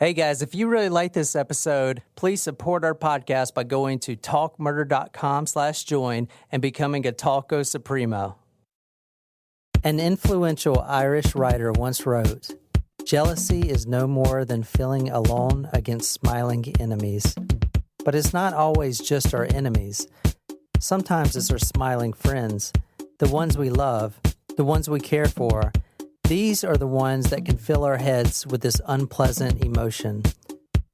Hey guys, if you really like this episode, please support our podcast by going to talkmurder.com/join and becoming a Talko Supremo. An influential Irish writer once wrote, "Jealousy is no more than feeling alone against smiling enemies. But it's not always just our enemies. Sometimes it's our smiling friends, the ones we love, the ones we care for. These are the ones that can fill our heads with this unpleasant emotion.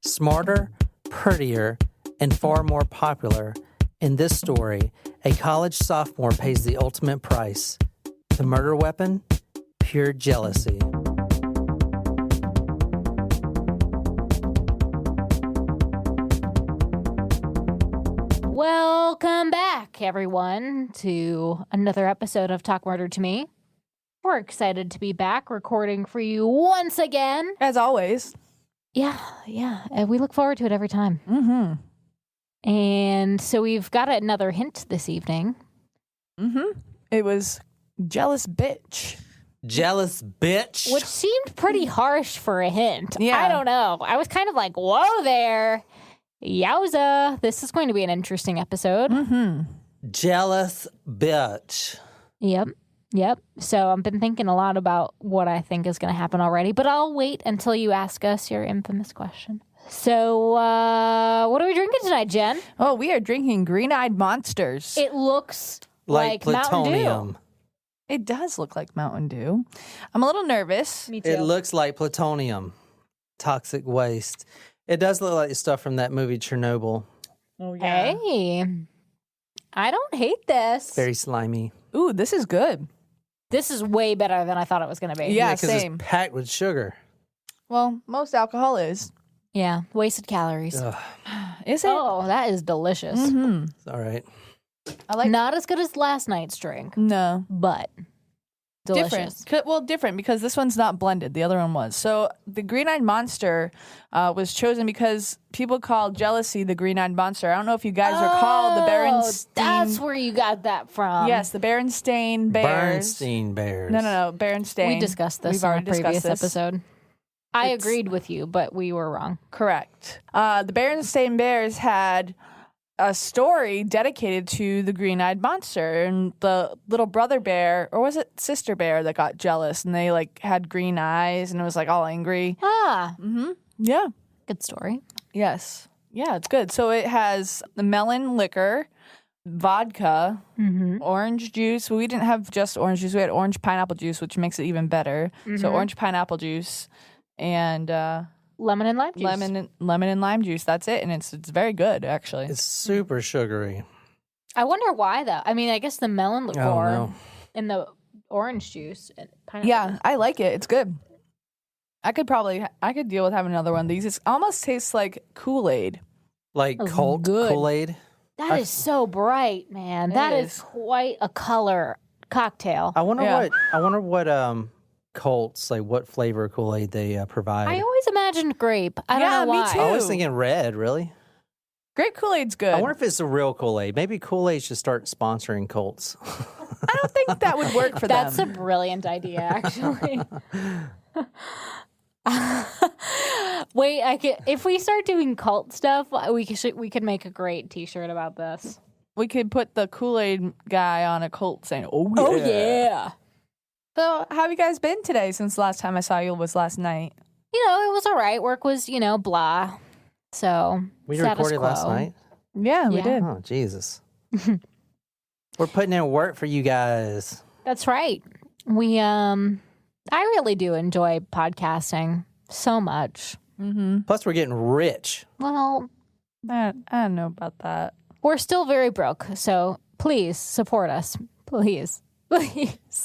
Smarter, prettier, and far more popular. In this story, a college sophomore pays the ultimate price. The murder weapon? Pure jealousy." Welcome back, everyone, to another episode of Talk Murder to Me. We're excited to be back recording for you once again. As always. Yeah. And we look forward to it every time. Mm-hmm. And so we've got another hint this evening. Mm-hmm. It was jealous bitch. Jealous bitch. Which seemed pretty harsh for a hint. Yeah. I don't know. I was kind of like, whoa there. Yowza. This is going to be an interesting episode. Mm-hmm. Jealous bitch. Yep. So I've been thinking a lot about what I think is going to happen already, but I'll wait until you ask us your infamous question. So what are we drinking tonight, Jen? Oh, we are drinking green-eyed monsters. It looks Like Mountain plutonium. Dew. It does look like Mountain Dew. I'm a little nervous. Me too. It looks like plutonium. Toxic waste. It does look like the stuff from that movie Chernobyl. Oh, Hey, I don't hate this. Very slimy. Ooh, this is good. This is way better than I thought it was going to be. Yeah, because same. it's packed with sugar. Well, most alcohol is. Yeah, wasted calories. Ugh, Is it? Oh, that is delicious. Mm-hmm. it's all right. I like Not as good as last night's drink, No. but delicious. Different. Well, different because this one's not blended. The other one was. So the green-eyed monster was chosen because people call jealousy the green-eyed monster. I don't know if you guys recall the Berenstain. That's where you got that from. Yes, the Berenstain Bears. Bernstein Bears. No, Berenstain. We discussed this We've in a already previous discussed this. episode. I It's- agreed with you, but we were wrong. Correct. The Berenstain Bears had a story dedicated to the green-eyed monster and the little brother bear, or was it sister bear that got jealous and they like had green eyes and it was like all angry. Ah, Yeah. good story. Yes. Yeah, it's good. So it has the melon liquor, vodka, orange juice. Well, we didn't have just orange juice. We had orange pineapple juice, which makes it even better. So orange pineapple juice and Lemon and lime juice. lemon and lime juice. That's it, and it's very good actually. It's super sugary. I wonder why, though. I mean, I guess the melon liqueur no. and the orange juice. And pineapple. Yeah, I like it. It's good. I could deal with having another one of these. It almost tastes like Kool-Aid. Like Oh, Colt good. Kool-Aid. That is so bright, man. It That is is. quite a color cocktail. I wonder Yeah. what Colts, like what flavor Kool-Aid they provide. I always imagined grape. I don't Yeah, know me why. too. I was thinking red, really. Grape Kool-Aid's good. I wonder if it's the real Kool-Aid. Maybe Kool-Aid should start sponsoring Colts. I don't think that would work for That's a them. brilliant idea, actually. Wait, if we start doing cult stuff, we could make a great T-shirt about this. We could put the Kool-Aid guy on a Colt saying, "Oh yeah." Oh yeah. So, how have you guys been today? Since the last time I saw you was last night. You know, it was all right. Work was, blah. So We status recorded quo. last night. Yeah, we Yeah. did. Oh, Jesus. We're putting in work for you guys. That's right. I really do enjoy podcasting so much. Plus, we're getting rich. Well, I don't know about that. we're still very broke, so please support us. Please.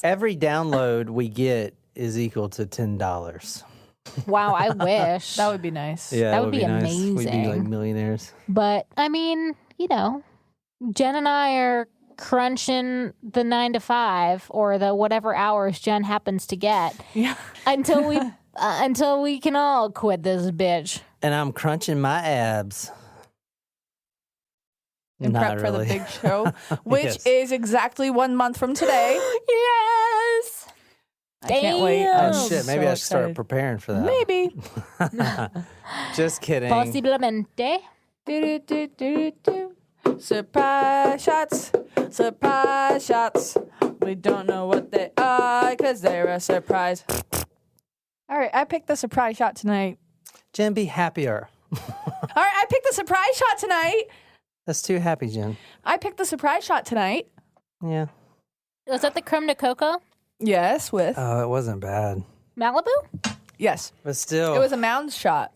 Every download we get is equal to $10. Wow, I wish. That would be nice. Yeah, That would be nice. We'd be like amazing. millionaires. But, I mean, Jen and I are crunching the 9 to 5 or the whatever hours Jen happens to get Yeah. until we can all quit this bitch. And I'm crunching my abs. In Not prep for the really. big show, which Yes. is exactly 1 month from today. Yes. I can't wait. Damn. Oh, shit. Maybe so I should start excited. preparing for that. Maybe. Just kidding. Posiblemente. Do. Surprise shots. Surprise shots. We don't know what they are because they're a surprise. All right, I picked the surprise shot tonight. Jen, be happier. All right, I picked the surprise shot tonight. That's too happy, Jen. I picked the surprise shot tonight. Yeah. Was that the creme de coco? Yes, with. Oh, it wasn't bad. Malibu? Yes. But still. It was a mound shot.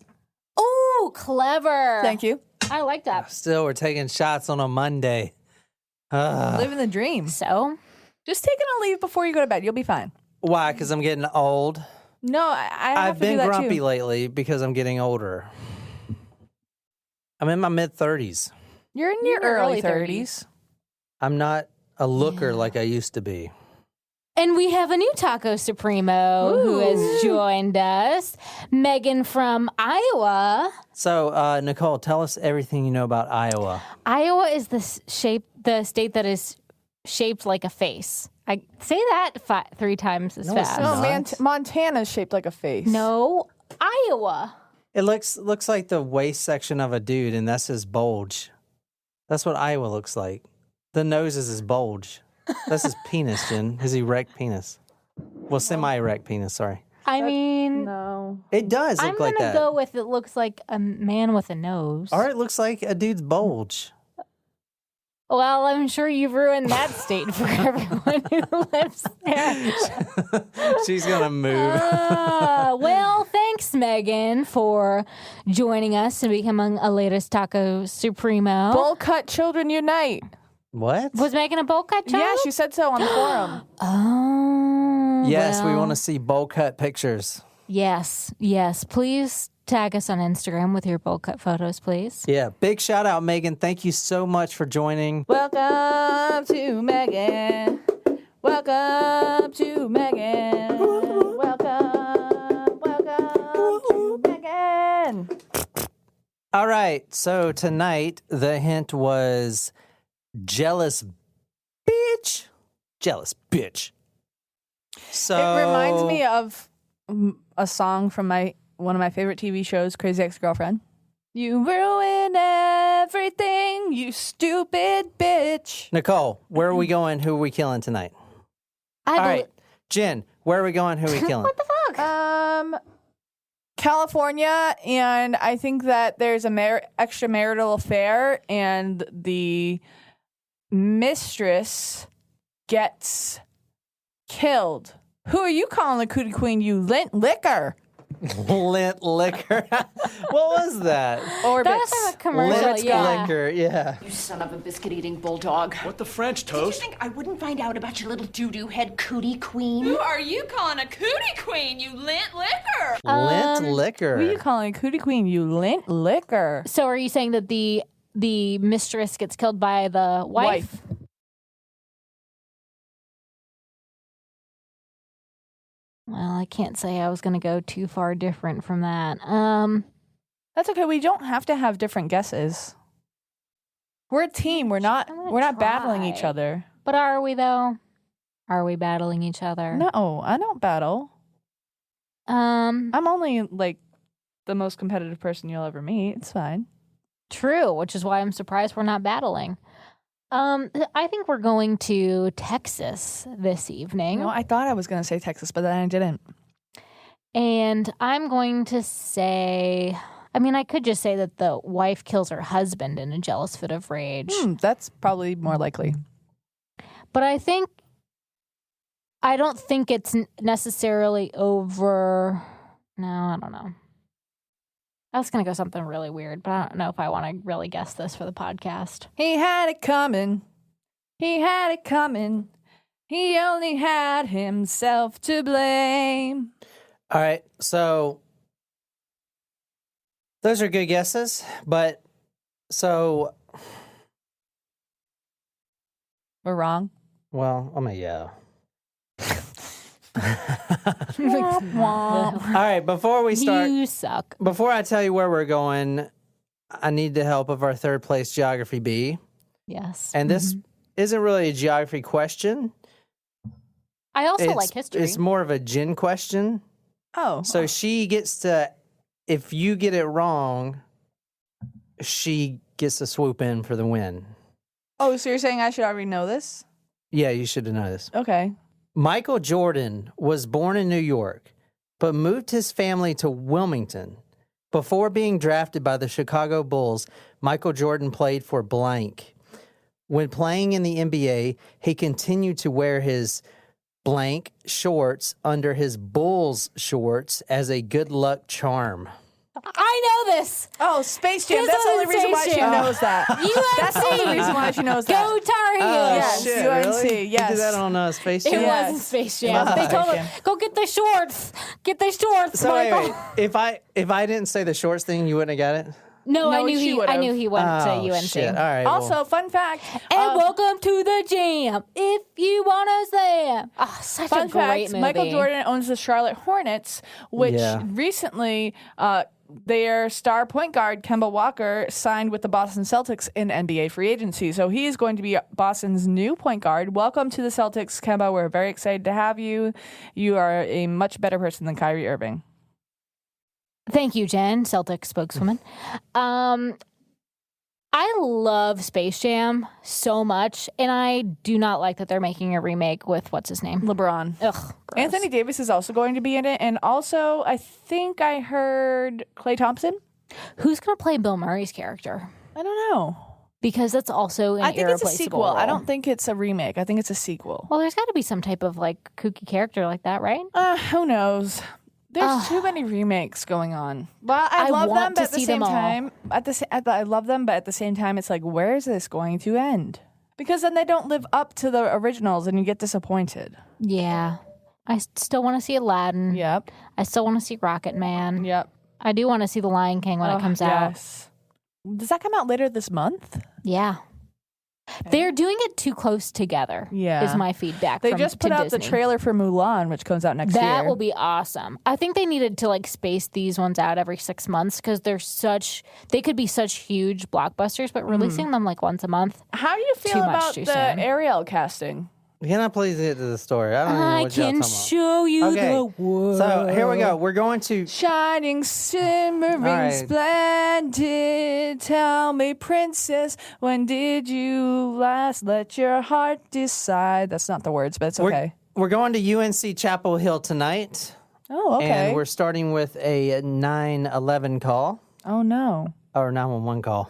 Ooh, clever. Thank you. I like that. Still, we're taking shots on a Monday. Living the dream. So, Just take a leave before you go to bed. You'll be fine. Why? Because I'm getting old? No, I have I've to been do that grumpy too. lately because I'm getting older. I'm in my mid-30s. You're in your early 30s. I'm not a looker like I used to be. and we have a new Taco Supremo who has joined us, Megan from Iowa. So, Nicole, tell us everything you know about Iowa. Iowa is the state that is shaped like a face. I say that 3 times as No, it's fast. No, not. Montana's shaped like a face. No, Iowa. It looks like the waist section of a dude, and that's his bulge. That's what Iowa looks like. The nose is his bulge. That's his penis, Jen. His erect penis. Well, semi-erect penis, sorry. I mean, No. It does I'm look like going to that. go with it looks like a man with a nose. Or it looks like a dude's bulge. Well, I'm sure you've ruined that state for everyone who lives there. She's going to move. Well, thanks, Megan, for joining us and becoming a latest Taco Supremo. Bowl cut children unite. What? Was Megan a bowl cut child? Yeah, she said so on the forum. Oh. Yes, we well, want to see bowl cut pictures. Yes. Please tag us on Instagram with your bowl cut photos, please. Yeah, big shout out, Megan. Thank you so much for joining. Welcome to Megan. Welcome to Megan. Welcome to Megan. All right, so tonight the hint was jealous bitch. Jealous bitch. So It reminds me of a song from one of my favorite TV shows, Crazy Ex-Girlfriend. You ruin everything, you stupid bitch. Nicole, where are we going? Who are we killing tonight? All right, Jen, where are we going? Who are we killing? What the fuck? California, and I think that there's a extramarital affair, and the mistress gets killed. Who are you calling the cootie queen, you lint liquor? Lint liquor. What was that? Orbits. That was from a commercial, Lint yeah. liquor, yeah. You son of a biscuit-eating bulldog. What the French Did you toast? think I wouldn't find out about your little doo-doo head cootie queen? Who are you calling a cootie queen, you lint liquor? Lint liquor. Who are you calling a cootie queen, you lint liquor? So are you saying that the mistress gets killed by the wife? Well, I can't say I was going to go too far different from that. That's okay. We don't have to have different guesses. We're a team. We're not battling each try. other. But are we though? Are we battling each other? No, I don't battle. I'm only like the most competitive person you'll ever meet. It's fine. True, which is why I'm surprised we're not battling. I think we're going to Texas this evening. No, I thought I was going to say Texas, but then I didn't. And I'm going to say, I mean, I could just say that the wife kills her husband in a jealous fit of rage. That's probably more likely. But I don't think it's necessarily over. No, I don't know. I was going to go something really weird, but I don't know if I want to really guess this for the podcast. He had it coming. He had it coming. He only had himself to blame. All right, so those are good guesses, but so We're wrong. well, I mean, yeah. Womp. All right, before we start, You suck. before I tell you where we're going, I need the help of our third place geography bee. Yes. And this isn't really a geography question, I also like history. It's more of a Jen question. Oh. So she gets to, if you get it wrong, she gets to swoop in for the win. Oh, so you're saying I should already know this? Yeah, you should know this. Okay. Michael Jordan was born in New York, but moved his family to Wilmington. Before being drafted by the Chicago Bulls, Michael Jordan played for blank. When playing in the NBA, he continued to wear his blank shorts under his Bulls shorts as a good luck charm. I know this. Oh, Space Jam. This That's the is only reason why Space she Jam. knows that. UNC. That's the only reason why she knows that. Go Tar Heels. Yes, shit, UNC, really? yes. You did that on Space Jam? It Yes. wasn't Space It Jam. wasn't They told Space him, Jam. go get the shorts. Get the shorts, So Michael. wait, if I didn't say the shorts thing, you wouldn't have got it? No, I No, knew she he. I would've. knew he went to UNC. Shit. All right. Also, fun fact. And welcome to the jam. If you wanna say, oh, such Fun a great fact, movie. Michael Jordan owns the Charlotte Hornets, which recently their star point guard, Kemba Walker, signed with the Boston Celtics in NBA free agency. So he is going to be Boston's new point guard. Welcome to the Celtics, Kemba. We're very excited to have you. You are a much better person than Kyrie Irving. Thank you, Jen, Celtic spokeswoman. I love Space Jam so much, and I do not like that they're making a remake with what's his name? LeBron. Ugh, gross. Anthony Davis is also going to be in it. And also, I think I heard Klay Thompson. Who's going to play Bill Murray's character? I don't know. Because that's also an I think it's a irreplaceable sequel. I role. don't think it's a remake. I think it's a sequel. Well, there's got to be some type of like kooky character like that, right? Who knows? There's too many remakes going on. Well, I love want them, to but at the see same them all. time, I love them, but at the same time, it's like, where is this going to end? Because then they don't live up to the originals, and you get disappointed. Yeah. I still want to see Aladdin. Yep. I still want to see Rocket Man. Yep. I do want to see The Lion King when it comes out. Yes. Does that come out later this month? Yeah. They're doing it too close together. Yeah. Is my feedback. They from, just to put out Disney. the trailer for Mulan, which comes out next year. That will be awesome. I think they needed to like space these ones out every 6 months because they could be such huge blockbusters, but releasing them like once a month. How do you feel Too much about too the soon. Ariel casting? Can I please get to the story? I don't even know I what y'all can talking about. show you Okay, the world. so here we go. We're going to Shining, shimmering, All right. splendid. Tell me, princess, when did you last let your heart decide? That's not the words, but it's okay. we're going to UNC Chapel Hill tonight, Oh, okay. and we're starting with a 911 call Oh, no. or 911 call.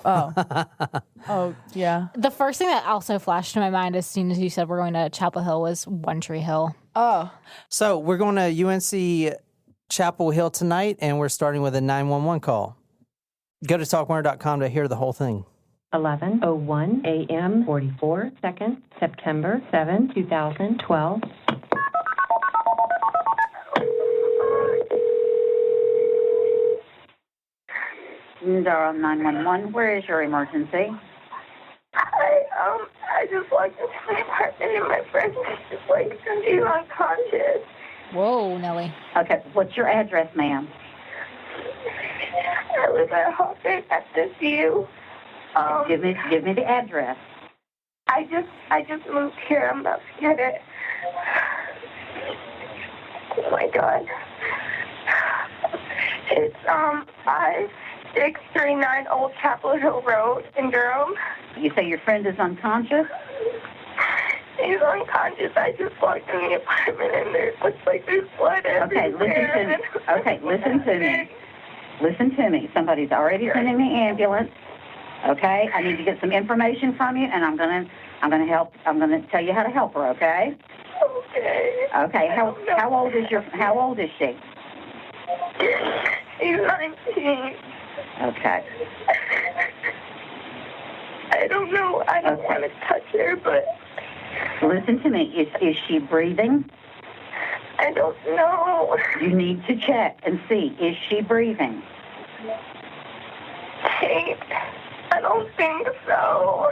Oh, yeah. The first thing that also flashed to my mind as soon as you said we're going to Chapel Hill was One Tree Hill. Oh, So we're going to UNC Chapel Hill tonight, and we're starting with a 911 call. Go to talkwarner.com to hear the whole thing. 11:01 a.m. 44 seconds, September 7, 2012. Durham 911, where is your emergency? I just walked into my apartment and my friend was just like completely unconscious. Whoa, Nelly. Okay, what's your address, ma'am? I live at Hawthorne at the View. Give me the address. I just moved here. I'm about to get it. Oh my God. It's 5639 Old Chapel Hill Road in Durham. You say your friend is unconscious? He's unconscious. I just walked in the apartment and there looks like there's blood everywhere. Listen to me. Listen to me. Somebody's already sending the ambulance. Okay? I need to get some information from you, and I'm gonna help. I'm gonna tell you how to help her. Okay? Okay. Okay. How old is she? He's 19. Okay. I don't know. I don't want to touch her, but Listen to me. Is she breathing? I don't know. You need to check and see. Is she breathing? I don't think so.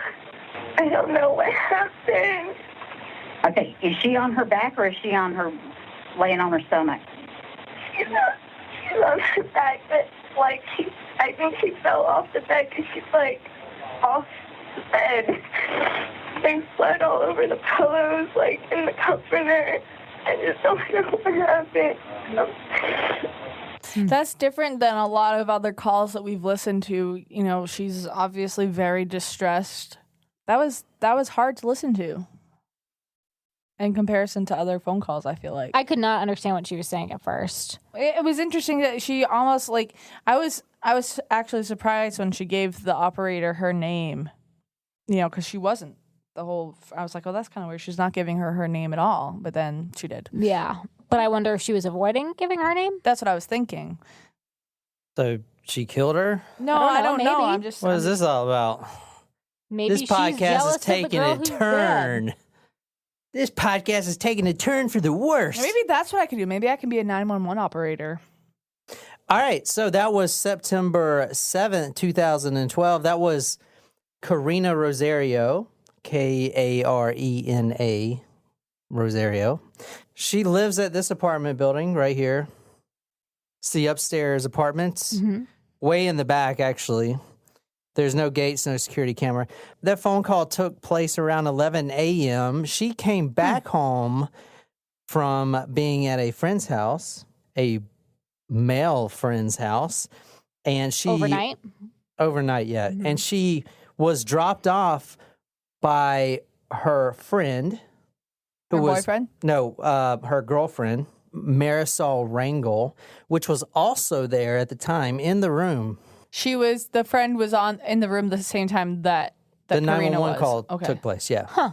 I don't know what happened. Okay. Is she on her back or is she laying on her stomach? She's on her back, but like I think she fell off the bed because she's like off the bed. There's blood all over the pillows, like in the comforter. I just don't know what happened. That's different than a lot of other calls that we've listened to. You know, she's obviously very distressed. That was hard to listen to in comparison to other phone calls, I feel like. I could not understand what she was saying at first. It was interesting that she almost like I was actually surprised when she gave the operator her name. You know, because she wasn't I was like, oh, that's kind of weird. She's not giving her name at all, but then she did. Yeah. But I wonder if she was avoiding giving her name? That's what I was thinking. So she killed her? No, I don't know. I'm just. What is this all about? Maybe this podcast is taking a turn. Dead. This podcast is taking a turn for the worst. Maybe that's what I could do. Maybe I can be a 911 operator. All right. So that was September 7th, 2012. That was Karina Rosario, Karena Rosario. She lives at this apartment building right here. It's the upstairs apartments. Mm-hmm. Way in the back, actually. There's no gates, no security camera. That phone call took place around 11 a.m. She came back home from being at a friend's house, a male friend's house. And she... Overnight? Overnight, yeah. Mm-hmm. And she was dropped off by her friend. Her boyfriend? No, her girlfriend, Marisol Rangel, which was also there at the time in the room. The friend was in the room at the same time that the Karina 911 call Okay. took place, yeah. Huh.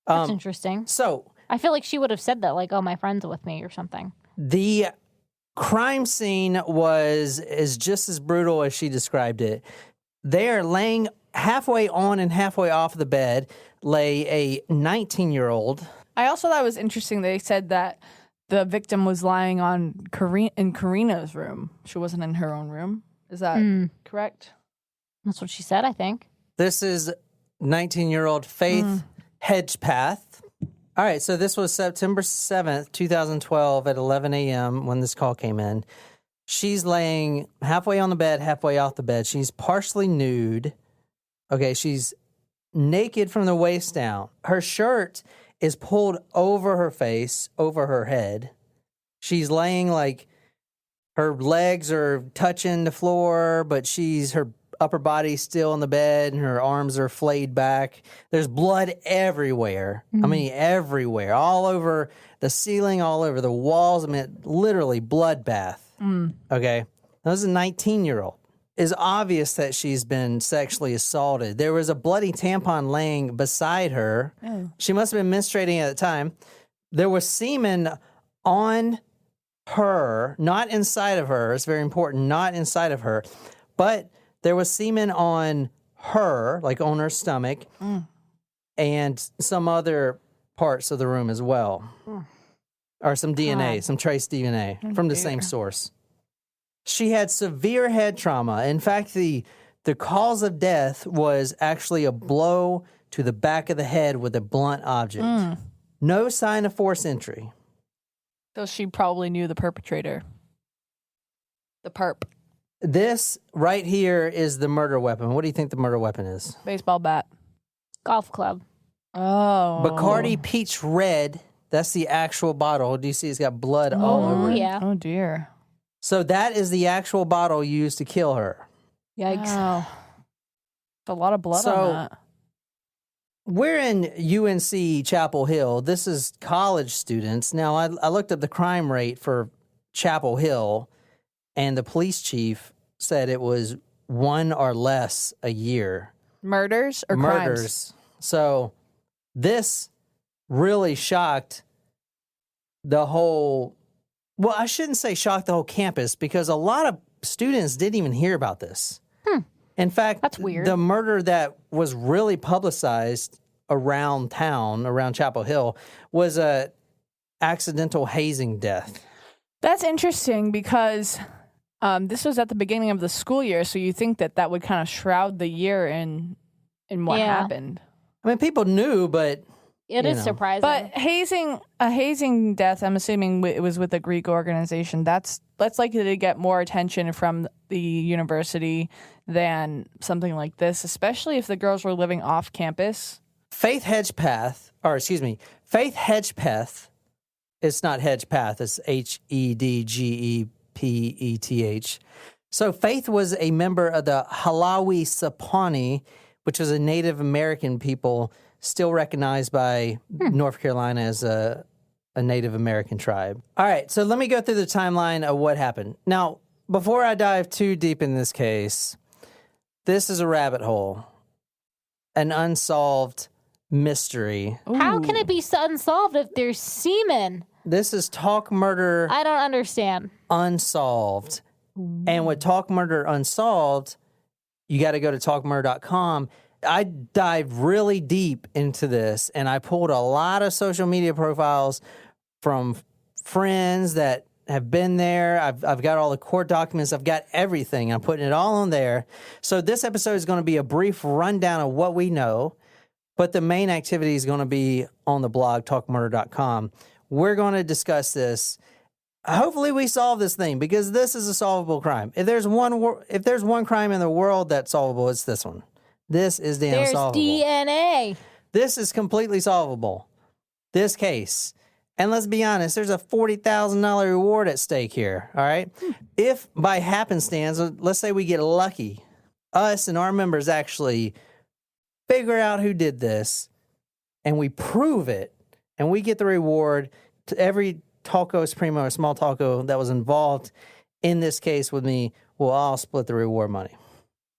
That's interesting. So I feel like she would have said that, like, oh, my friend's with me or something. The crime scene is just as brutal as she described it. They are laying halfway on and halfway off the bed, lay a 19-year-old. I also thought it was interesting. They said that the victim was lying in Karina's room. She wasn't in her own room. Is that correct? That's what she said, I think. This is 19-year-old Faith Hedgepeth. All right, so this was September 7th, 2012 at 11 a.m. when this call came in. She's laying halfway on the bed, halfway off the bed. She's partially nude. Okay, she's naked from the waist down. Her shirt is pulled over her face, over her head. She's laying like her legs are touching the floor, but her upper body's still on the bed and her arms are flayed back. There's blood everywhere. I mean, everywhere. All over the ceiling, all over the walls. I mean, literally bloodbath. Okay? That was a 19-year-old. It's obvious that she's been sexually assaulted. There was a bloody tampon laying beside her. She must have been menstruating at the time. There was semen on her, not inside of her. It's very important, not inside of her. But there was semen on her, like on her stomach, and some other parts of the room as well. Or some DNA, some trace DNA from the same source. She had severe head trauma. In fact, the cause of death was actually a blow to the back of the head with a blunt object. No sign of force entry. So she probably knew the perpetrator. The perp. This right here is the murder weapon. What do you think the murder weapon is? Baseball bat. Golf club. Oh. Bacardi Peach Red. That's the actual bottle. Do you see it's got blood all over it? Yeah. Oh, dear. So that is the actual bottle used to kill her. Yikes. Wow. A lot of blood on that. We're in UNC Chapel Hill. This is college students. Now, I looked up the crime rate for Chapel Hill, and the police chief said it was 1 or less a year. Murders or Murders. crimes? So this really shocked the whole... Well, I shouldn't say shocked the whole campus because a lot of students didn't even hear about this. In fact, that's weird. The murder that was really publicized around town, around Chapel Hill, was a accidental hazing death. That's interesting because this was at the beginning of the school year, so you think that would kind of shroud the year in what happened. I mean, people knew, but... It is surprising. But a hazing death, I'm assuming it was with a Greek organization, that's likely to get more attention from the university than something like this, especially if the girls were living off campus. Faith Hedgepeth It's not Hedgepeth. It's Hedgepeth. So Faith was a member of the Halawi Sapani, which was a Native American people still recognized by North Carolina as a Native American tribe. All right, so let me go through the timeline of what happened. Now, before I dive too deep in this case, this is a rabbit hole, an unsolved mystery. Ooh. How can it be unsolved if there's semen? This is Talk Murder I don't understand. Unsolved. And with Talk Murder Unsolved, you got to go to talkmurder.com. I dived really deep into this, and I pulled a lot of social media profiles from friends that have been there. I've got all the court documents. I've got everything. I'm putting it all on there. So this episode is going to be a brief rundown of what we know, but the main activity is going to be on the blog, talkmurder.com. We're going to discuss this. Hopefully we solve this thing, because this is a solvable crime. If there's one crime in the world that's solvable, it's this one. This is damn solvable. There's DNA. This is completely solvable. This case. And let's be honest, there's a $40,000 reward at stake here, all right? If by happenstance, let's say we get lucky, us and our members actually figure out who did this, and we prove it, and we get the reward to every Taco Supremo or small taco that was involved in this case with me, we'll all split the reward money.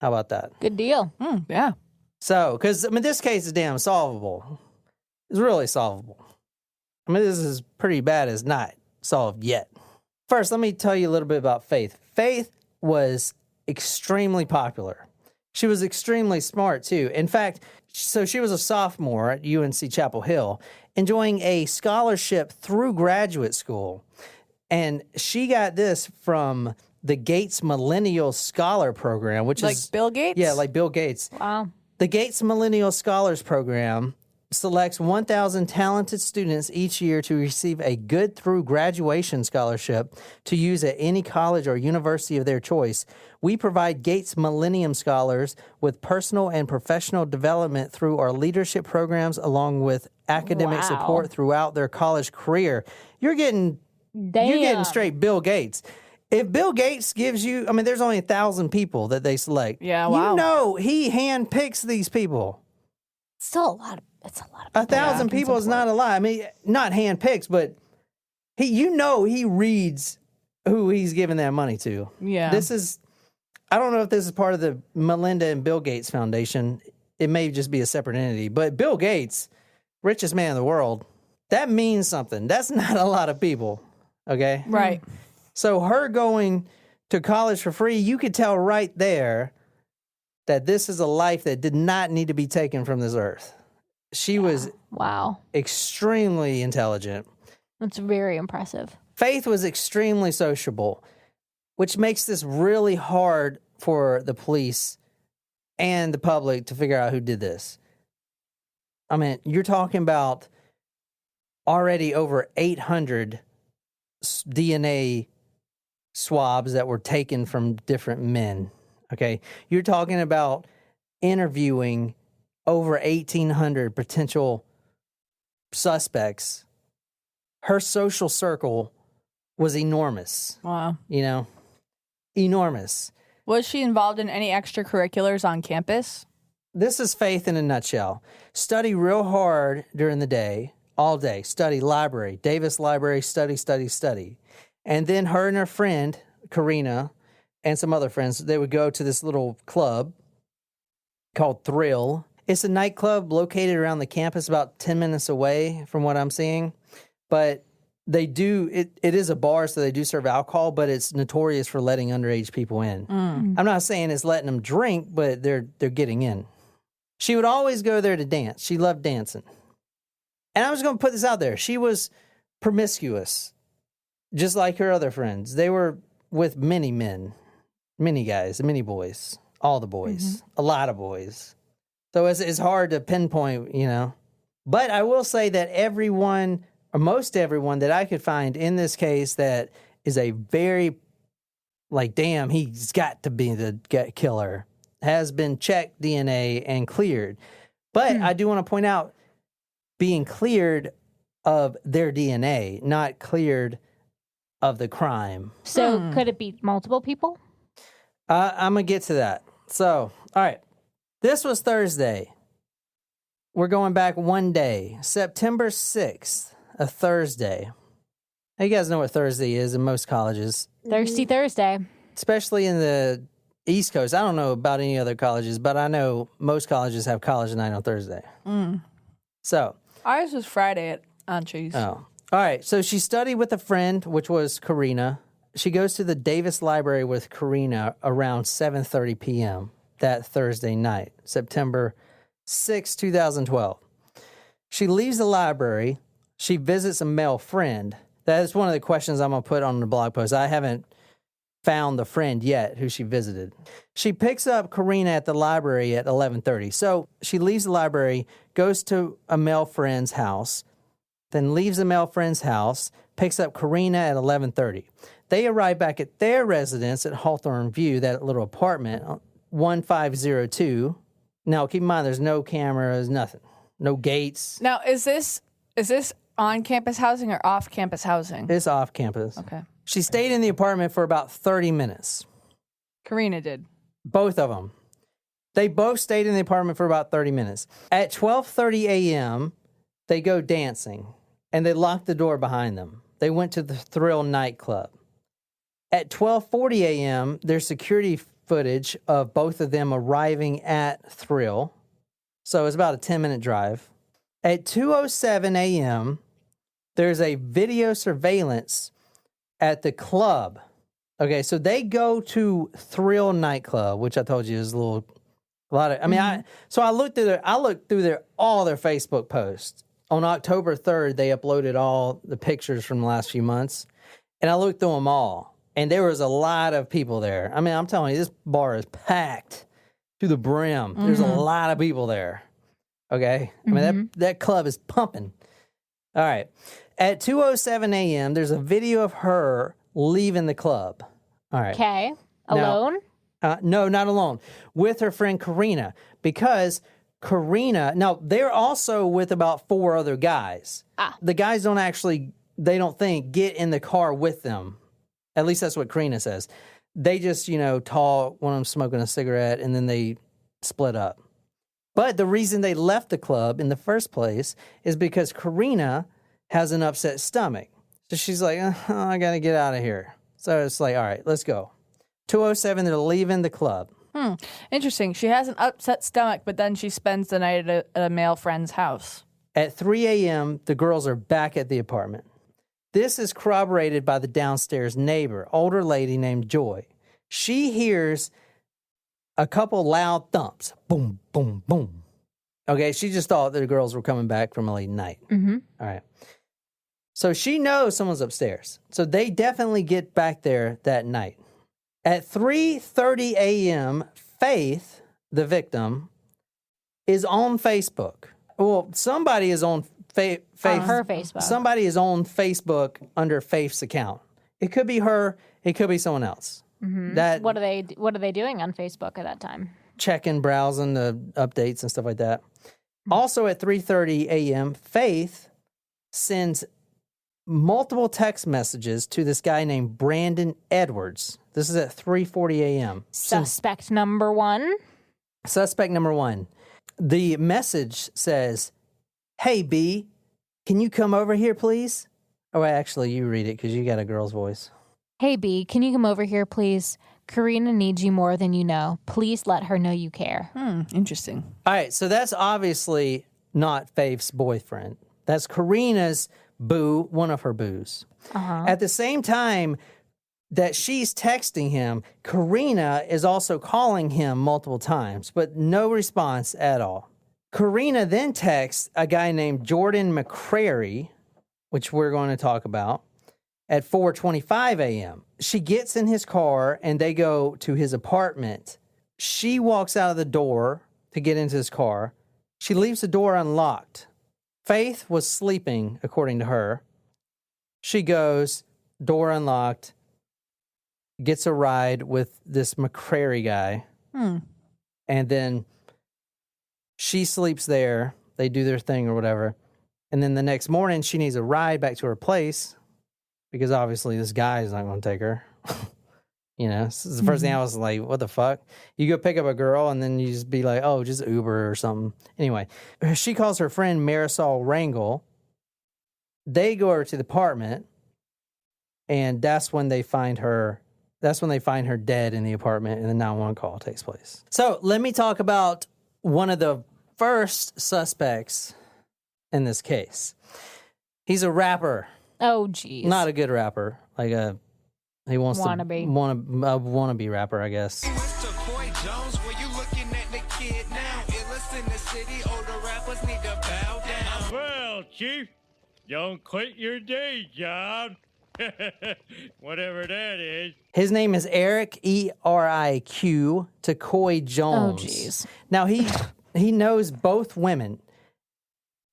How about that? Good deal. Yeah. So, because, I mean, this case is damn solvable. It's really solvable. I mean, this is pretty bad as not solved yet. First, let me tell you a little bit about Faith. Faith was extremely popular. She was extremely smart, too. In fact, so she was a sophomore at UNC Chapel Hill, enjoying a scholarship through graduate school. And she got this from the Gates Millennial Scholar Program, which like is... Bill Gates? Yeah, like Bill Gates. Wow. The Gates Millennial Scholars Program selects 1,000 talented students each year to receive a good through graduation scholarship to use at any college or university of their choice. We provide Gates Millennium Scholars with personal and professional development through our leadership programs, along with academic Wow. support throughout their college career. You're getting straight Bill Gates. If Bill Gates gives you, I mean, there's only 1,000 people that they select. Yeah, wow. You know he handpicks these people. Still a lot of. It's a lot of. 1,000 people is not a lot. I mean, not handpicks, but he reads who he's giving that money to. Yeah. This is, I don't know if this is part of the Melinda and Bill Gates Foundation. It may just be a separate entity, but Bill Gates, richest man in the world, that means something. That's not a lot of people. Okay. Right. So her going to college for free, you could tell right there that this is a life that did not need to be taken from this earth. She was Wow. extremely intelligent. That's very impressive. Faith was extremely sociable, which makes this really hard for the police and the public to figure out who did this. I mean, you're talking about already over 800 DNA swabs that were taken from different men. Okay. You're talking about interviewing over 1,800 potential suspects. Her social circle was enormous. Wow. You know, enormous. Was she involved in any extracurriculars on campus? This is Faith in a nutshell. Study real hard during the day, all day. Study library, Davis Library, study. And then her and her friend, Karina, and some other friends, they would go to this little club called Thrill. It's a nightclub located around the campus about 10 minutes away from what I'm seeing. But they do, it is a bar, so they do serve alcohol, but it's notorious for letting underage people in. I'm not saying it's letting them drink, but they're getting in. She would always go there to dance. She loved dancing. And I was going to put this out there. She was promiscuous, just like her other friends. They were with many men, many guys, many boys, all the boys, a lot of boys. So it's hard to pinpoint, you know. But I will say that everyone, or most everyone that I could find in this case that is a very, like, damn, he's got to be the killer, has been checked DNA and cleared. But I do want to point out, being cleared of their DNA, not cleared of the crime. So could it be multiple people? I'm going to get to that. So, all right. This was Thursday. We're going back one day, September 6th, a Thursday. Now, you guys know what Thursday is in most colleges. Thirsty Thursday. Especially in the East Coast. I don't know about any other colleges, but I know most colleges have college night on Thursday. So. Ours was Friday at Aunt Cheese. Oh. All right. So she studied with a friend, which was Karina. She goes to the Davis Library with Karina around 7:30 p.m. that Thursday night, September 6, 2012. She leaves the library. She visits a male friend. That is one of the questions I'm going to put on the blog post. I haven't found the friend yet who she visited. She picks up Karina at the library at 11:30. So she leaves the library, goes to a male friend's house, then leaves the male friend's house, picks up Karina at 11:30. They arrive back at their residence at Hawthorne View, that little apartment, 1502. Now, keep in mind, there's no cameras, nothing, no gates. Now, is this on-campus housing or off-campus housing? It's off campus. Okay. She stayed in the apartment for about 30 minutes. Karina did. Both of them. They both stayed in the apartment for about 30 minutes. At 12:30 a.m., they go dancing, and they lock the door behind them. They went to the Thrill nightclub. At 12:40 a.m., there's security footage of both of them arriving at Thrill. So it's about a 10-minute drive. At 2:07 a.m., there's a video surveillance at the club. Okay, so they go to Thrill nightclub, which I told you is a lot of. I mean, I looked through all their Facebook posts. On October 3rd, they uploaded all the pictures from the last few months, and I looked through them all, and there was a lot of people there. I mean, I'm telling you, this bar is packed to the brim. There's a lot of people there. Okay, I mean that club is pumping. All right. At 2:07 a.m., there's a video of her leaving the club. All right. Okay. Alone? No, not alone. With her friend Karina. Because Karina, now they're also with about 4 other guys. The guys they don't think, get in the car with them. At least that's what Karina says. They just, talk, one of them smoking a cigarette, and then they split up. But the reason they left the club in the first place is because Karina has an upset stomach. So she's like, I got to get out of here. So it's like, all right, let's go. 2:07, they're leaving the club. Interesting. She has an upset stomach, but then she spends the night at a male friend's house. At 3 a.m., the girls are back at the apartment. This is corroborated by the downstairs neighbor, older lady named Joy. She hears a couple loud thumps. Boom, boom, boom. Okay, she just thought that the girls were coming back from a late night. All right. So she knows someone's upstairs. So they definitely get back there that night. At 3:30 a.m., Faith, the victim, is on Facebook. Well, somebody is on Faith. On her Facebook. Somebody is on Facebook under Faith's account. It could be her. It could be someone else. What are they doing on Facebook at that time? Checking, browsing the updates and stuff like that. Also at 3:30 a.m., Faith sends multiple text messages to this guy named Brandon Edwards. This is at 3:40 a.m. Suspect number one. Suspect number one. The message says, "Hey, B, can you come over here, please?" Oh, actually, you read it because you got a girl's voice. Hey, B, can you come over here, please? Karina needs you more than you know. Please let her know you care. Interesting. All right, so that's obviously not Faith's boyfriend. That's Karina's boo, one of her boos. At the same time that she's texting him, Karina is also calling him multiple times, but no response at all. Karina then texts a guy named Jordan McCrary, which we're going to talk about, at 4:25 a.m. She gets in his car and they go to his apartment. She walks out of the door to get into his car. She leaves the door unlocked. Faith was sleeping, according to her. She goes, door unlocked, gets a ride with this McCrary guy. And then she sleeps there. They do their thing or whatever. And then the next morning, she needs a ride back to her place because obviously this guy is not going to take her. You know, this is the first thing I was like, what the fuck? You go pick up a girl and then you just be like, oh, just Uber or something. Anyway, she calls her friend Marisol Rangel. They go over to the apartment and that's when they find her. That's when they find her dead in the apartment and the 911 call takes place. So let me talk about one of the first suspects in this case. He's a rapper. Oh, geez. Not a good rapper. Like he wants Wannabe. a wannabe rapper, I guess. Well, Chief, don't quit your day job. Whatever that is. His name is Eric, E-R-I-Q, Takoy Jones. Oh, jeez. Now, he knows both women.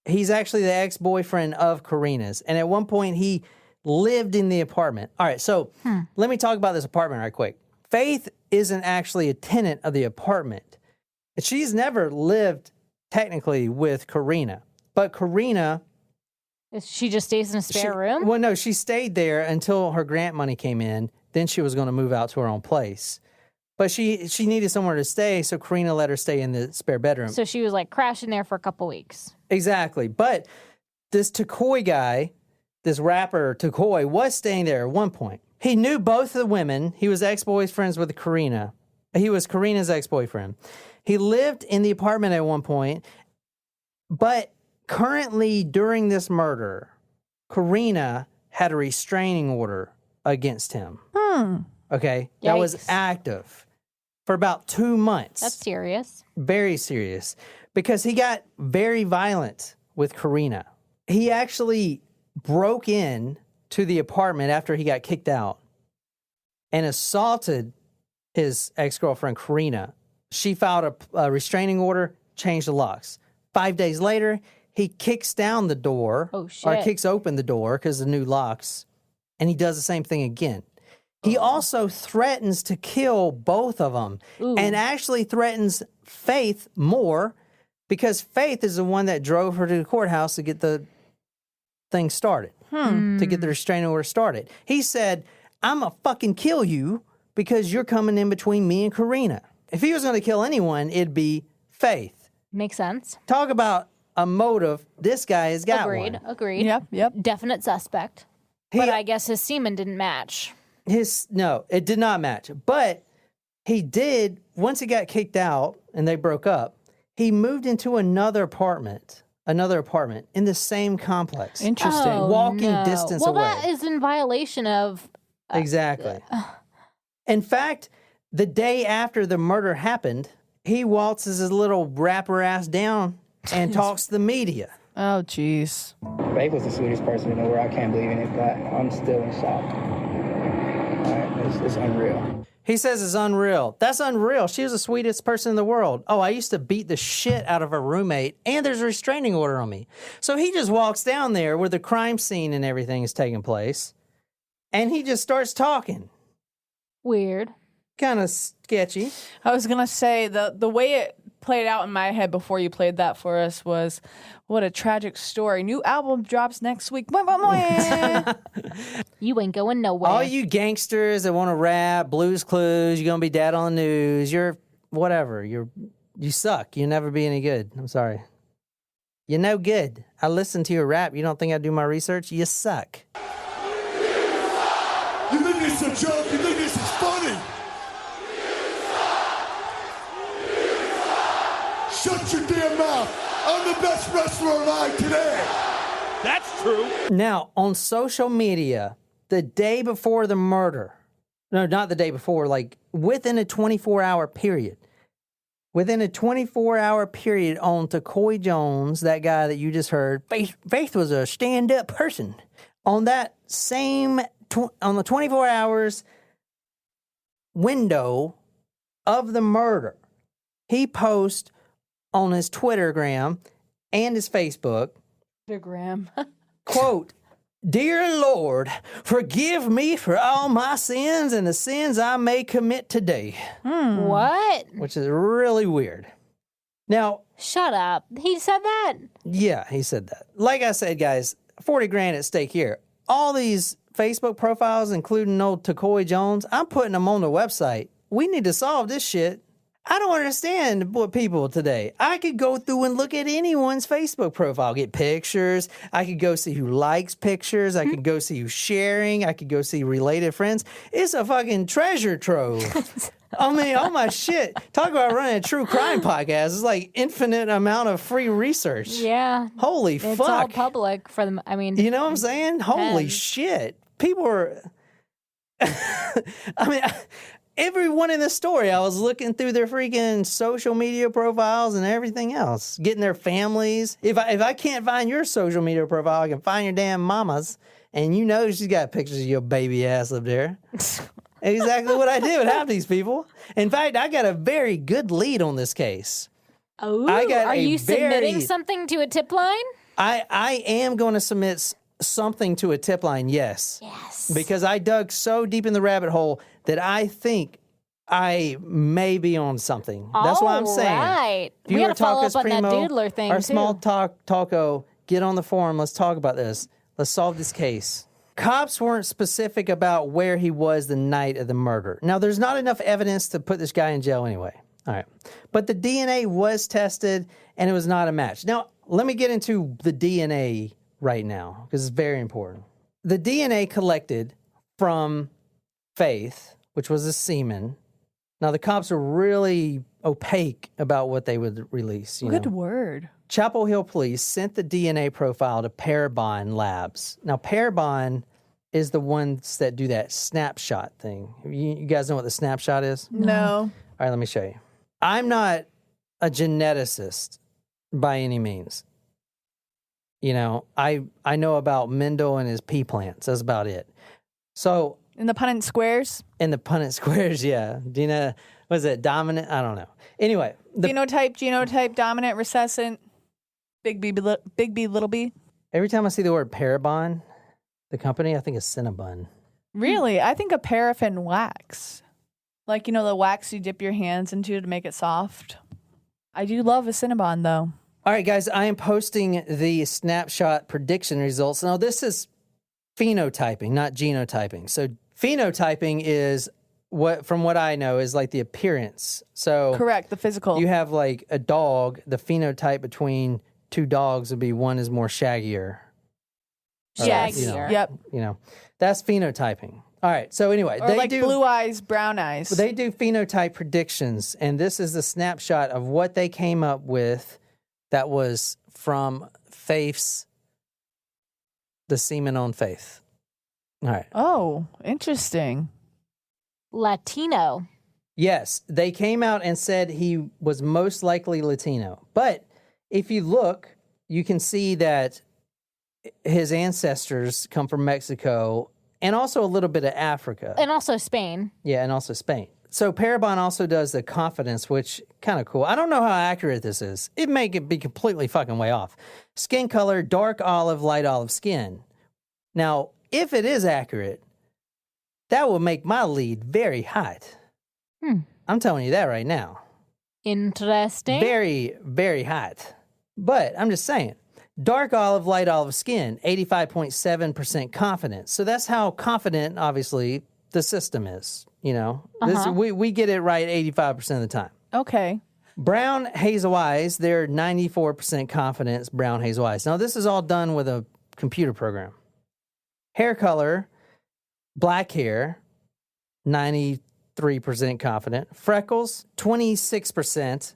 He's actually the ex-boyfriend of Karina's. And at one point, he lived in the apartment. All right, so let me talk about this apartment right quick. Faith isn't actually a tenant of the apartment. She's never lived technically with Karina. But Karina... She just stays in a spare room? Well, no, she stayed there until her grant money came in. Then she was going to move out to her own place. But she needed somewhere to stay, so Karina let her stay in the spare bedroom. So she was like crashing there for a couple weeks. Exactly. But this Takoy guy, this rapper Takoy, was staying there at one point. He knew both of the women. He was ex-boyfriends with Karina. He was Karina's ex-boyfriend. He lived in the apartment at one point, but currently, during this murder, Karina had a restraining order against him. Okay? Yikes. That was active for about 2 months. That's serious. Very serious. Because he got very violent with Karina. He actually broke in to the apartment after he got kicked out and assaulted his ex-girlfriend, Karina. She filed a restraining order, changed the locks. 5 days later, he kicks down the door, or kicks open the door because the new locks, and he does the same thing again. He also threatens to kill both of them and actually threatens Faith more because Faith is the one that drove her to the courthouse to get the thing started, to get the restraining order started. He said, I'm going to fucking kill you because you're coming in between me and Karina. If he was going to kill anyone, it'd be Faith. Makes sense. Talk about a motive. This guy has got Agreed. one. Agreed. Yep. Definite suspect. But I guess his semen didn't match. No, it did not match. But he did, once he got kicked out and they broke up, he moved into another apartment in the same complex. Interesting. Walking distance away. Well, that is in violation of... Exactly. In fact, the day after the murder happened, he waltzes his little rapper ass down and talks to the media. Oh, jeez. Faith was the sweetest person in the world. I can't believe in it, but I'm still in shock. All right, it's unreal. He says it's unreal. That's unreal. She was the sweetest person in the world. Oh, I used to beat the shit out of her roommate, and there's a restraining order on me. So he just walks down there where the crime scene and everything is taking place, and he just starts talking. Weird. Kind of sketchy. I was going to say, the way it played out in my head before you played that for us was, what a tragic story. New album drops next week. You ain't going nowhere. All you gangsters that want to rap, Blues Clues, you're going to be dad on the news, you're whatever. You suck. You'll never be any good. I'm sorry. You're no good. I listen to your rap. You don't think I do my research? You suck. You think this is a joke? You think this is funny? Shut your damn mouth. I'm the best wrestler alive today. That's true. Now, on social media, the day before the murder, no, not the day before, like within a 24-hour period, on Takoy Jones, that guy that you just heard, Faith was a stand-up person. On that same, on the 24 hours window of the murder, he posts on his Twittergram and his Facebook, quote, "Dear Lord, forgive me for all my sins and the sins I may commit today." What? Which is really weird. Now, Shut up. He said that? Yeah, he said that. Like I said, guys, 40 grand at stake here. All these Facebook profiles, including old Tacoy Jones, I'm putting them on the website. We need to solve this shit. I don't understand what people today. I could go through and look at anyone's Facebook profile, get pictures. I could go see who likes pictures. I could go see who's sharing. I could go see related friends. It's a fucking treasure trove. I mean, oh my shit. Talk about running a true crime podcast. It's like infinite amount of free research. Yeah. Holy It's fuck. all public for them. I mean, You know what I'm saying? Holy shit. People are... I mean... Everyone in the story, I was looking through their freaking social media profiles and everything else, getting their families. If I can't find your social media profile, I can find your damn mama's, and you know she's got pictures of your baby ass up there. Exactly what I did with half these people. In fact, I got a very good lead on this case. Oh, I got are a you submitting very- something to a tip line? I am going to submit something to a tip line, yes. Yes. Because I dug so deep in the rabbit hole that I think I may be on something. That's what I'm saying. Right. If you We were gotta follow Talkos up on that Primo, doodler thing, our too. small talko, get on the forum. Let's talk about this. Let's solve this case. Cops weren't specific about where he was the night of the murder. Now, there's not enough evidence to put this guy in jail anyway. All right. But the DNA was tested, and it was not a match. Now, let me get into the DNA right now, because it's very important. The DNA collected from Faith, which was a semen. Now, the cops are really opaque about what they would release. Good word. Chapel Hill Police sent the DNA profile to Parabon Labs. Now, Parabon is the ones that do that snapshot thing. You guys know what the snapshot is? No. All right, let me show you. I'm not a geneticist by any means. You know, I know about Mendel and his pea plants. That's about it. So... In the Punnett squares? In the Punnett squares, yeah. Do you know, was it dominant? I don't know. Anyway. Phenotype, genotype, dominant, recessive, big B, little b. Every time I see the word Parabon, the company, I think of Cinnabon. Really? I think of paraffin wax. Like, you know, the wax you dip your hands into to make it soft. I do love a Cinnabon, though. All right, guys, I am posting the snapshot prediction results. Now, this is phenotyping, not genotyping. So phenotyping is from what I know, is like the appearance. So correct, the physical. You have like a dog, the phenotype between two dogs would be one is more shaggier. Shaggier. Yep. You know, that's phenotyping. All right. So anyway, or like blue eyes, brown eyes. They do phenotype predictions, and this is the snapshot of what they came up with that was from Faith's, the semen on Faith. All right. Oh, interesting. Latino. Yes, they came out and said he was most likely Latino. But if you look, you can see that his ancestors come from Mexico and also a little bit of Africa. And also Spain. Yeah, and also Spain. So Parabon also does the confidence, which kind of cool. I don't know how accurate this is. It may be completely fucking way off. Skin color, dark olive, light olive skin. Now, if it is accurate, that will make my lead very hot. I'm telling you that right now. Interesting. Very, very hot. But I'm just saying, dark olive, light olive skin, 85.7% confidence. So that's how confident, obviously, the system is. You know, we get it right 85% of the time. Okay. Brown hazel eyes, they're 94% confidence, brown hazel eyes. Now, this is all done with a computer program. Hair color, black hair, 93% confident. Freckles, 26%,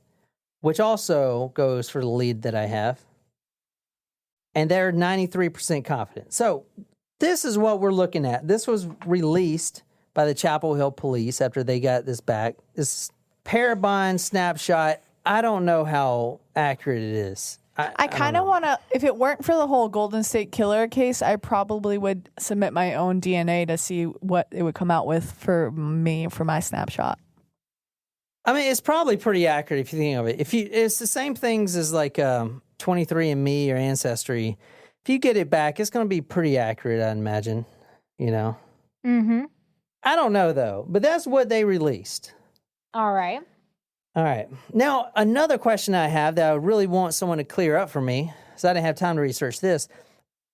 which also goes for the lead that I have. And they're 93% confident. So this is what we're looking at. This was released by the Chapel Hill Police after they got this back. This Parabon snapshot, I don't know how accurate it is. I kind of want to, if it weren't for the whole Golden State Killer case, I probably would submit my own DNA to see what it would come out with for me, for my snapshot. I mean, it's probably pretty accurate if you think of it. It's the same things as like 23andMe or Ancestry. If you get it back, it's going to be pretty accurate, I'd imagine. You know? Mm-hmm. I don't know, though. But that's what they released. All right. All right. Now, another question I have that I really want someone to clear up for me, because I didn't have time to research this,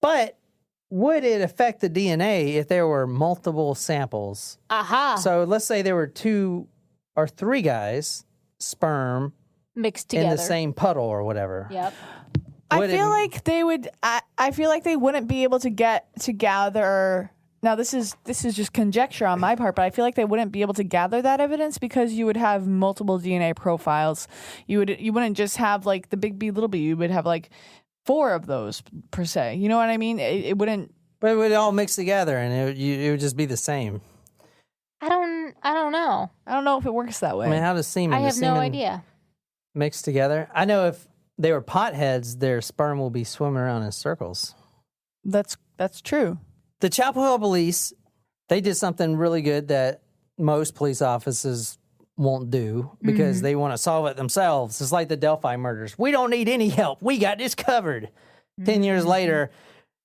but would it affect the DNA if there were multiple samples? Aha. So let's say there were 2 or 3 guys, sperm, mixed together in the same puddle or whatever. Yep. I feel like they would. I feel like they wouldn't be able to get to gather. Now this is just conjecture on my part, but I feel like they wouldn't be able to gather that evidence because you would have multiple DNA profiles. You wouldn't just have like the big B, little b. You would have like 4 of those per se. You know what I mean? It wouldn't. But it would all mix together, and it would just be the same. I don't know. I don't know if it works that way. I mean, how does semen? I have no idea. Mix together. I know if they were potheads, their sperm will be swimming around in circles. That's true. The Chapel Hill police, they did something really good that most police officers won't do because they want to solve it themselves. It's like the Delphi murders. We don't need any help. We got this covered. 10 years later,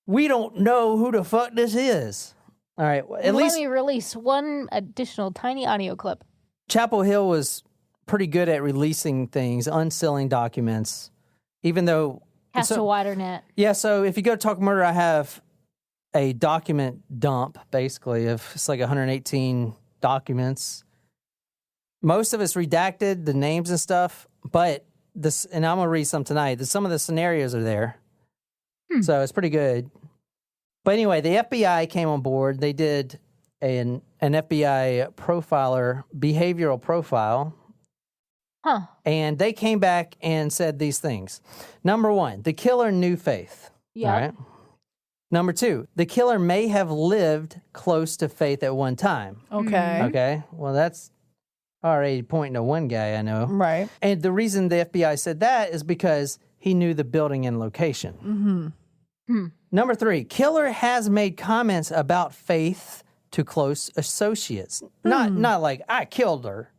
we don't know who the fuck this is. All right. Let me release one additional tiny audio clip. Chapel Hill was pretty good at releasing things, unsealing documents, even though... Cast a wider net. Yeah, so if you go to Talk Murder, I have a document dump, basically, of it's like 118 documents. Most of it's redacted, the names and stuff, but this, and I'm going to read some tonight. Some of the scenarios are there. So it's pretty good. But anyway, the FBI came on board. They did an FBI profiler behavioral profile. And they came back and said these things. Number 1, the killer knew faith. Yeah. All right. Number 2, the killer may have lived close to faith at one time. Okay. Okay. Well, that's already pointing to one guy I know. Right. And the reason the FBI said that is because he knew the building and location. Number 3, killer has made comments about faith to close associates. Not like, I killed her.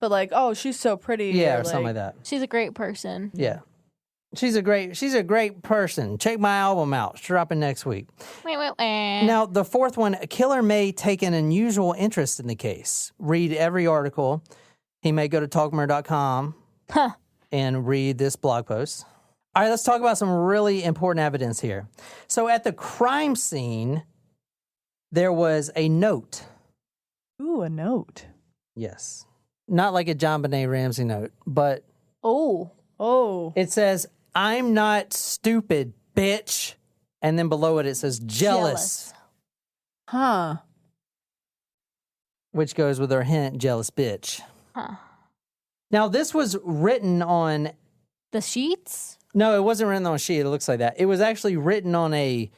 But like, oh, she's so pretty. Yeah, or something like that. She's a great person. Yeah. She's a great person. Check my album out. It's dropping next week. Wait. Now, the 4th one, a killer may take an unusual interest in the case. Read every article. He may go to talkmurder.com and read this blog post. All right, let's talk about some really important evidence here. So at the crime scene, there was a note. Ooh, a note. Yes. Not like a John Benet Ramsey note, but... Oh. It says, I'm not stupid, bitch. And then below it says, jealous. Huh. Which goes with our hint, jealous bitch. Now, this was written on... The sheets? No, it wasn't written on a sheet. It looks like that. It was actually written on a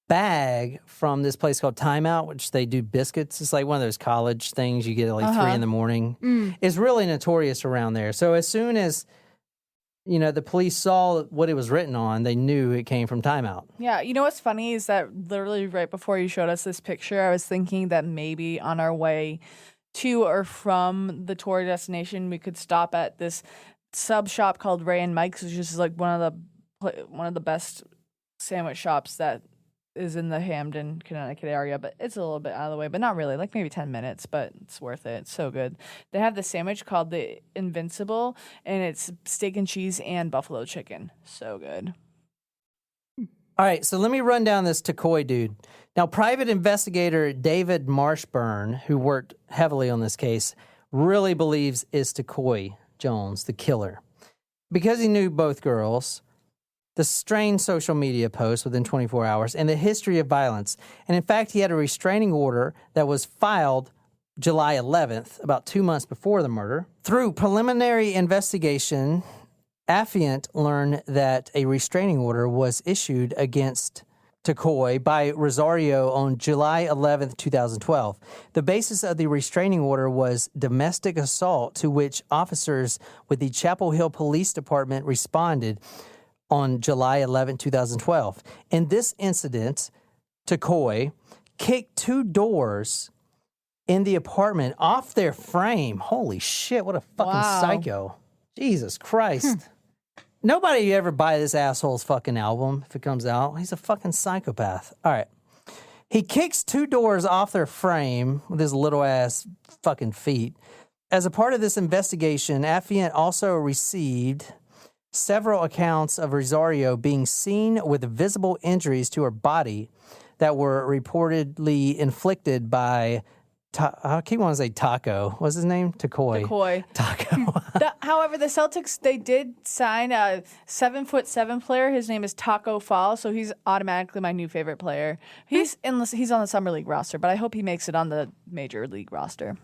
bag from this place called Time Out, which they do biscuits. It's like one of those college things you get at like 3 in the morning. It's really notorious around there. So as soon as, the police saw what it was written on, they knew it came from Time Out. Yeah, you know what's funny is that literally right before you showed us this picture, I was thinking that maybe on our way to or from the tour destination, we could stop at this sub shop called Ray and Mike's, which is like one of the best sandwich shops that is in the Hamden, Connecticut area, but it's a little bit out of the way, but not really, like maybe 10 minutes, but it's worth it. It's so good. They have the sandwich called the Invincible, and it's steak and cheese and buffalo chicken. So good. All right, so let me run down this Takoi dude. Now, private investigator David Marshburn, who worked heavily on this case, really believes it's Takoi Jones, the killer. Because he knew both girls, the strange social media posts within 24 hours, and the history of violence. And in fact, he had a restraining order that was filed July 11th, about 2 months before the murder. Through preliminary investigation, Affiant learned that a restraining order was issued against Takoi by Rosario on July 11th, 2012. The basis of the restraining order was domestic assault, to which officers with the Chapel Hill Police Department responded on July 11, 2012. In this incident, Takoi kicked 2 doors in the apartment off their frame. Holy shit, what a fucking psycho. Jesus Christ. Nobody ever buy this asshole's fucking album if it comes out. He's a fucking psychopath. All right. He kicks 2 doors off their frame with his little ass fucking feet. As a part of this investigation, Affiant also received several accounts of Rosario being seen with visible injuries to her body that were reportedly inflicted by, I keep wanting to say Taco. What's his name? Taco. However, the Celtics, they did sign a 7'7" player. His name is Taco Fall, so he's automatically my new favorite player. He's on the Summer League roster, but I hope he makes it on the Major League roster.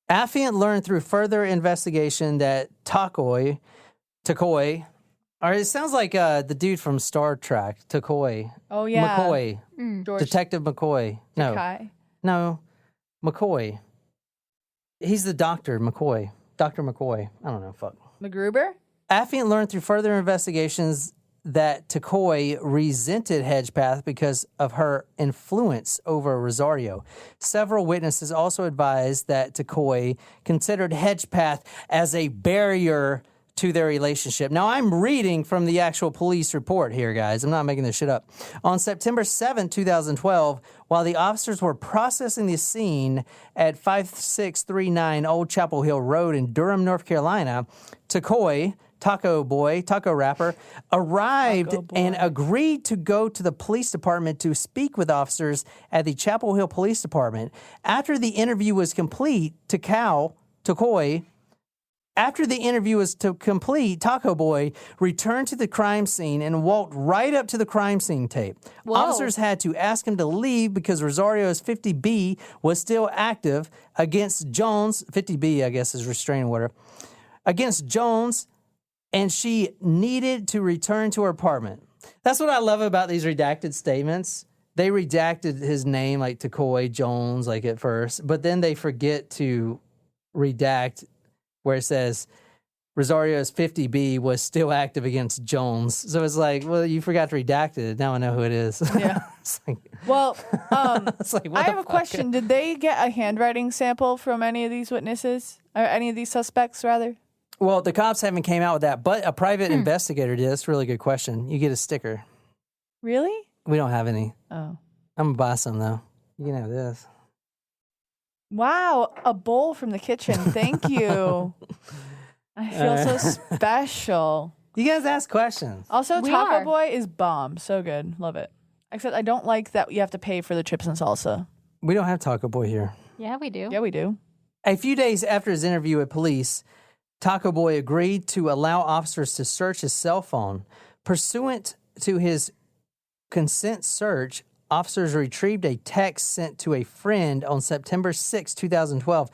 Affiant learned through further investigation that Takoi, or it sounds like the dude from Star Trek, Takoi. Oh, yeah. McCoy. Detective McCoy. No, McCoy. He's the doctor, McCoy. Dr. McCoy. I don't know, fuck. MacGruber? Affiant learned through further investigations that Takoi resented Hedgepeth because of her influence over Rosario. Several witnesses also advised that Takoi considered Hedgepeth as a barrier to their relationship. Now, I'm reading from the actual police report here, guys. I'm not making this shit up. On September 7, 2012, while the officers were processing the scene at 5639 Old Chapel Hill Road in Durham, North Carolina, Takoi, Taco rapper, arrived and agreed to go to the police department to speak with officers at the Chapel Hill Police Department. After the interview was complete, Taco Boy returned to the crime scene and walked right up to the crime scene tape. Whoa. Officers had to ask him to leave because Rosario's 50B was still active against Jones. 50B, I guess, is restraining order. Against Jones, and she needed to return to her apartment. That's what I love about these redacted statements. They redacted his name, like Takoi Jones, like at first, but then they forget to redact where it says Rosario's 50B was still active against Jones. So it's like, well, you forgot to redact it. Now I know who it is. Yeah. It's like, I have a question. Did they get a handwriting sample from any of these witnesses? Or any of these suspects, rather? Well, the cops haven't came out with that, but a private investigator did. That's a really good question. You get a sticker. Really? We don't have any. Oh. I'm going to buy some, though. You can have this. Wow, a bowl from the kitchen. Thank you. I feel so special. You guys ask questions. Also, Taco Boy is bomb. So good. Love it. Except I don't like that you have to pay for the chips and salsa. We don't have Taco Boy here. Yeah, we do. Yeah, we do. A few days after his interview with police, Taco Boy agreed to allow officers to search his cell phone. Pursuant to his consent search, officers retrieved a text sent to a friend on September 6, 2012,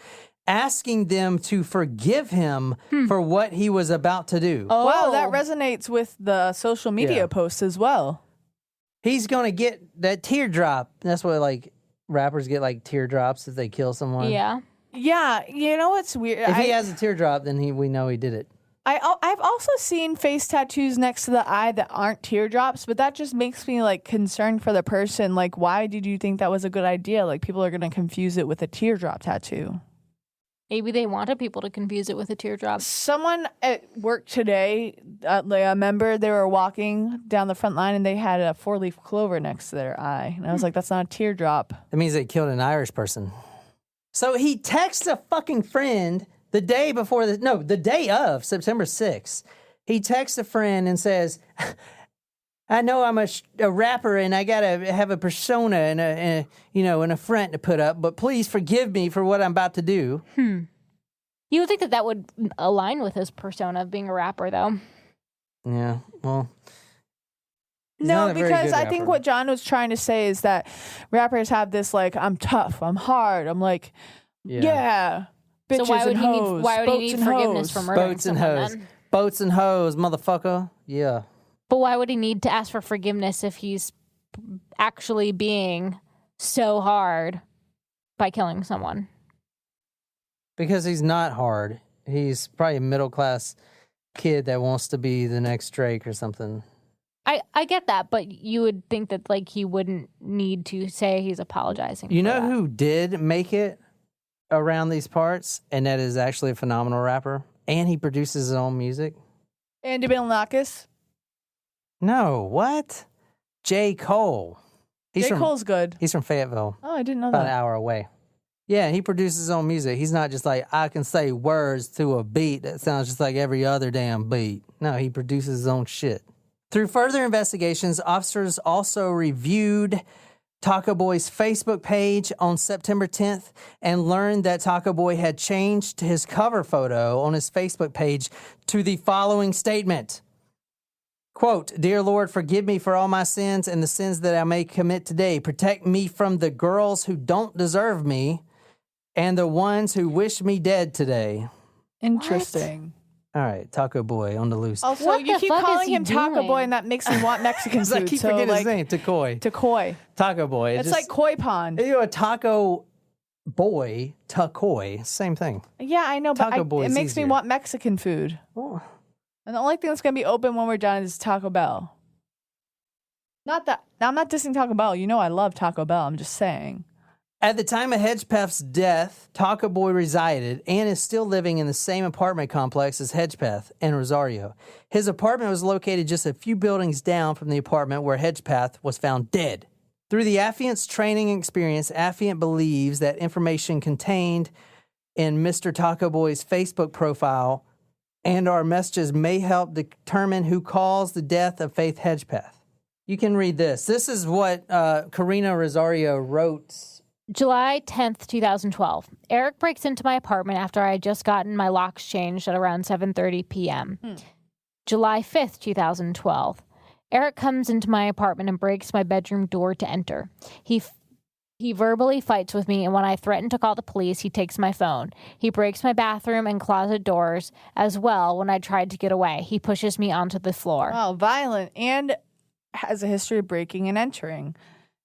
asking them to forgive him for what he was about to do. Oh. Wow, that resonates with the social media posts as well. He's going to get that teardrop. That's what, like, rappers get, like, teardrops if they kill someone. Yeah. Yeah, you know what's weird? If he has a teardrop, then we know he did it. I've also seen face tattoos next to the eye that aren't teardrops, but that just makes me like concerned for the person. Like, why did you think that was a good idea? Like, people are going to confuse it with a teardrop tattoo. Maybe they wanted people to confuse it with a teardrop. Someone at work today, a member, they were walking down the front line and they had a 4-leaf clover next to their eye. And I was like, that's not a teardrop. That means they killed an Irish person. So he texts a fucking friend the day of September 6th. He texts a friend and says, I know I'm a rapper and I got to have a persona and a front to put up, but please forgive me for what I'm about to do. You would think that would align with his persona of being a rapper, though. Yeah, well... No, because I think what John was trying to say is that rappers have this, like, I'm tough, I'm hard, I'm like, yeah. Bitches So why would and he hoes, need? Why would he need forgiveness hoes. for murdering Boats and someone hoes. then? Boats and hoes, motherfucker. Yeah. But why would he need to ask for forgiveness if he's actually being so hard by killing someone? Because he's not hard. He's probably a middle-class kid that wants to be the next Drake or something. I get that, but you would think that like he wouldn't need to say he's apologizing. You know who did make it around these parts, and that is actually a phenomenal rapper, and he produces his own music? Andy Milonakis? No, what? J. Cole. J. Cole's good. He's from Fayetteville. Oh, I didn't know about that. an hour away. Yeah, he produces his own music. He's not just like, I can say words to a beat that sounds just like every other damn beat. No, he produces his own shit. Through further investigations, officers also reviewed Taco Boy's Facebook page on September 10th and learned that Taco Boy had changed his cover photo on his Facebook page to the following statement. Quote, Dear Lord, forgive me for all my sins and the sins that I may commit today. Protect me from the girls who don't deserve me and the ones who wish me dead today. Interesting. All right, Taco Boy on the loose. Also, What you the keep fuck calling is he him Taco doing? Boy, and that makes me want Mexican food. I keep so, forgetting like, his name, Tacoy. Tacoy. Taco Boy. It's like Koi Pond. You know, a Taco Boy, Tacoy, same thing. Yeah, I know, Taco but Boy it is makes easier. me want Mexican food. Oh. And the only thing that's going to be open when we're done is Taco Bell. Not that I'm not dissing Taco Bell. You know I love Taco Bell. I'm just saying. At the time of Hedgepeth's death, Taco Boy resided and is still living in the same apartment complex as Hedgepeth in Rosario. His apartment was located just a few buildings down from the apartment where Hedgepeth was found dead. Through the affiant's training and experience, affiant believes that information contained in Mr. Taco Boy's Facebook profile and our messages may help determine who caused the death of Faith Hedgepeth. You can read this. This is what Karina Rosario wrote. July 10th, 2012. Eric breaks into my apartment after I had just gotten my locks changed at around 7:30 p.m. July 5th, 2012. Eric comes into my apartment and breaks my bedroom door to enter. He verbally fights with me, and when I threaten to call the police, he takes my phone. He breaks my bathroom and closet doors as well when I tried to get away. He pushes me onto the floor. Wow, violent and has a history of breaking and entering,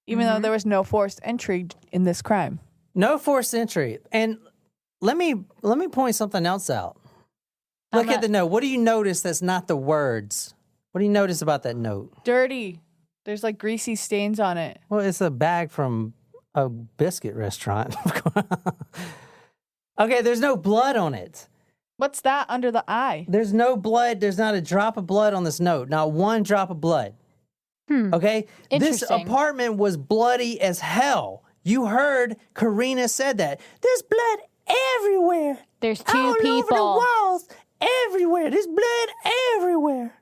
even though there was no forced entry in this crime. No forced entry. And let me point something else out. Look at the note. What do you notice that's not the words? What do you notice about that note? Dirty. There's like greasy stains on it. Well, it's a bag from a biscuit restaurant. Okay, there's no blood on it. What's that under the eye? There's no blood. There's not a drop of blood on this note. Not one drop of blood. Okay? This Interesting. apartment was bloody as hell. You heard Karina said that. There's blood everywhere. There's two all people. over the walls. Everywhere. There's blood everywhere.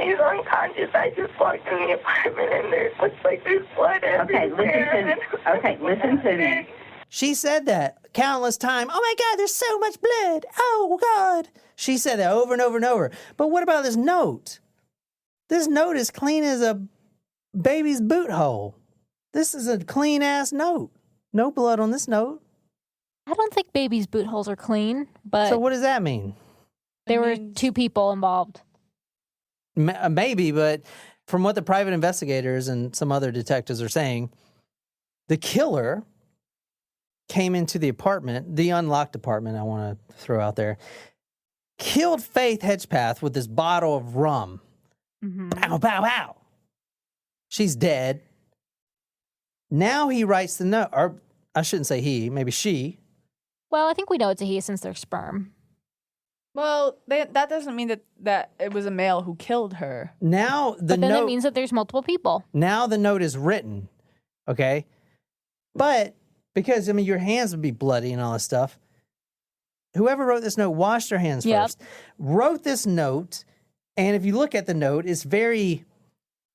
He's unconscious. I just walked in the apartment and there looks like there's blood everywhere. Listen to me. She said that countless times. Oh my God, there's so much blood. Oh God. She said that over and over and over. But what about this note? This note is clean as a baby's boot hole. This is a clean ass note. No blood on this note. I don't think babies' boot holes are clean, but So what does that mean? there were two people involved. Maybe, but from what the private investigators and some other detectives are saying, the killer came into the apartment, the unlocked apartment I want to throw out there, killed Faith Hedgepeth with this bottle of rum. Pow, pow, pow. She's dead. Now he writes the note, or I shouldn't say he, maybe she. Well, I think we know it's a he since they're sperm. Well, that doesn't mean that it was a male who killed her. Now the But then note it means that there's multiple people. Now the note is written, okay? But because, I mean, your hands would be bloody and all this stuff. Whoever wrote this note washed their hands first. Wrote this note, and if you look at the note, it's very,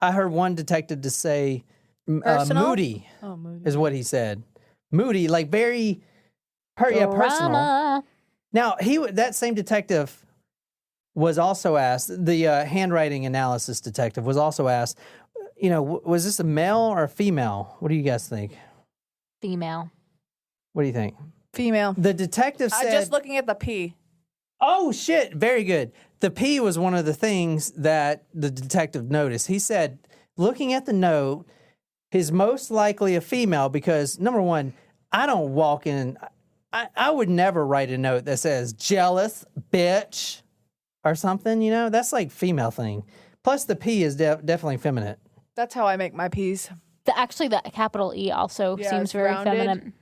I heard one detective to say, moody, is what he said. Moody, like very, personal. Drama. Now, that same detective was also asked, the handwriting analysis detective was also asked, you know, was this a male or a female? What do you guys think? Female. What do you think? Female. The detective said... Just looking at the P. Oh, shit. Very good. The P was one of the things that the detective noticed. He said, looking at the note, is most likely a female because, number one, I don't walk in... I would never write a note that says, jealous, bitch, or something, you know? That's like female thing. Plus, the P is definitely feminine. That's how I make my P's. Actually, the capital E also Yeah, seems it's very rounded. feminine.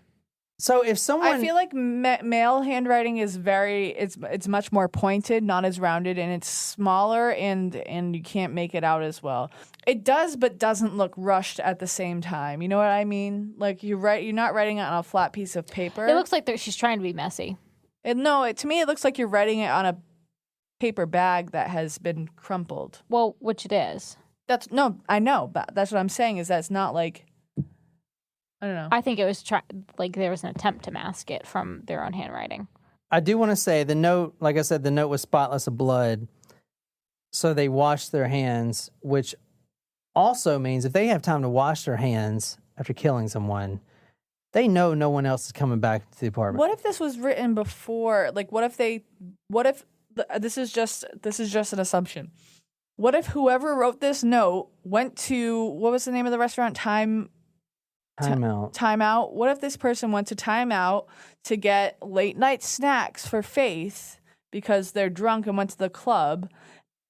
So if someone, I feel like male handwriting is it's much more pointed, not as rounded, and it's smaller, and you can't make it out as well. It does, but doesn't look rushed at the same time. You know what I mean? Like you're not writing it on a flat piece of paper. It looks like she's trying to be messy. To me, it looks like you're writing it on a paper bag that has been crumpled. Well, which it is. I know, but that's what I'm saying is that it's not like, I don't know. I think it was there was an attempt to mask it from their own handwriting. I do want to say the note, like I said, the note was spotless of blood. So they washed their hands, which also means if they have time to wash their hands after killing someone, they know no one else is coming back to the apartment. What if this was written before? Like, this is just an assumption. What if whoever wrote this note went to, what was the name of the restaurant? Time Out. What if this person went to Time Out to get late night snacks for Faith because they're drunk and went to the club,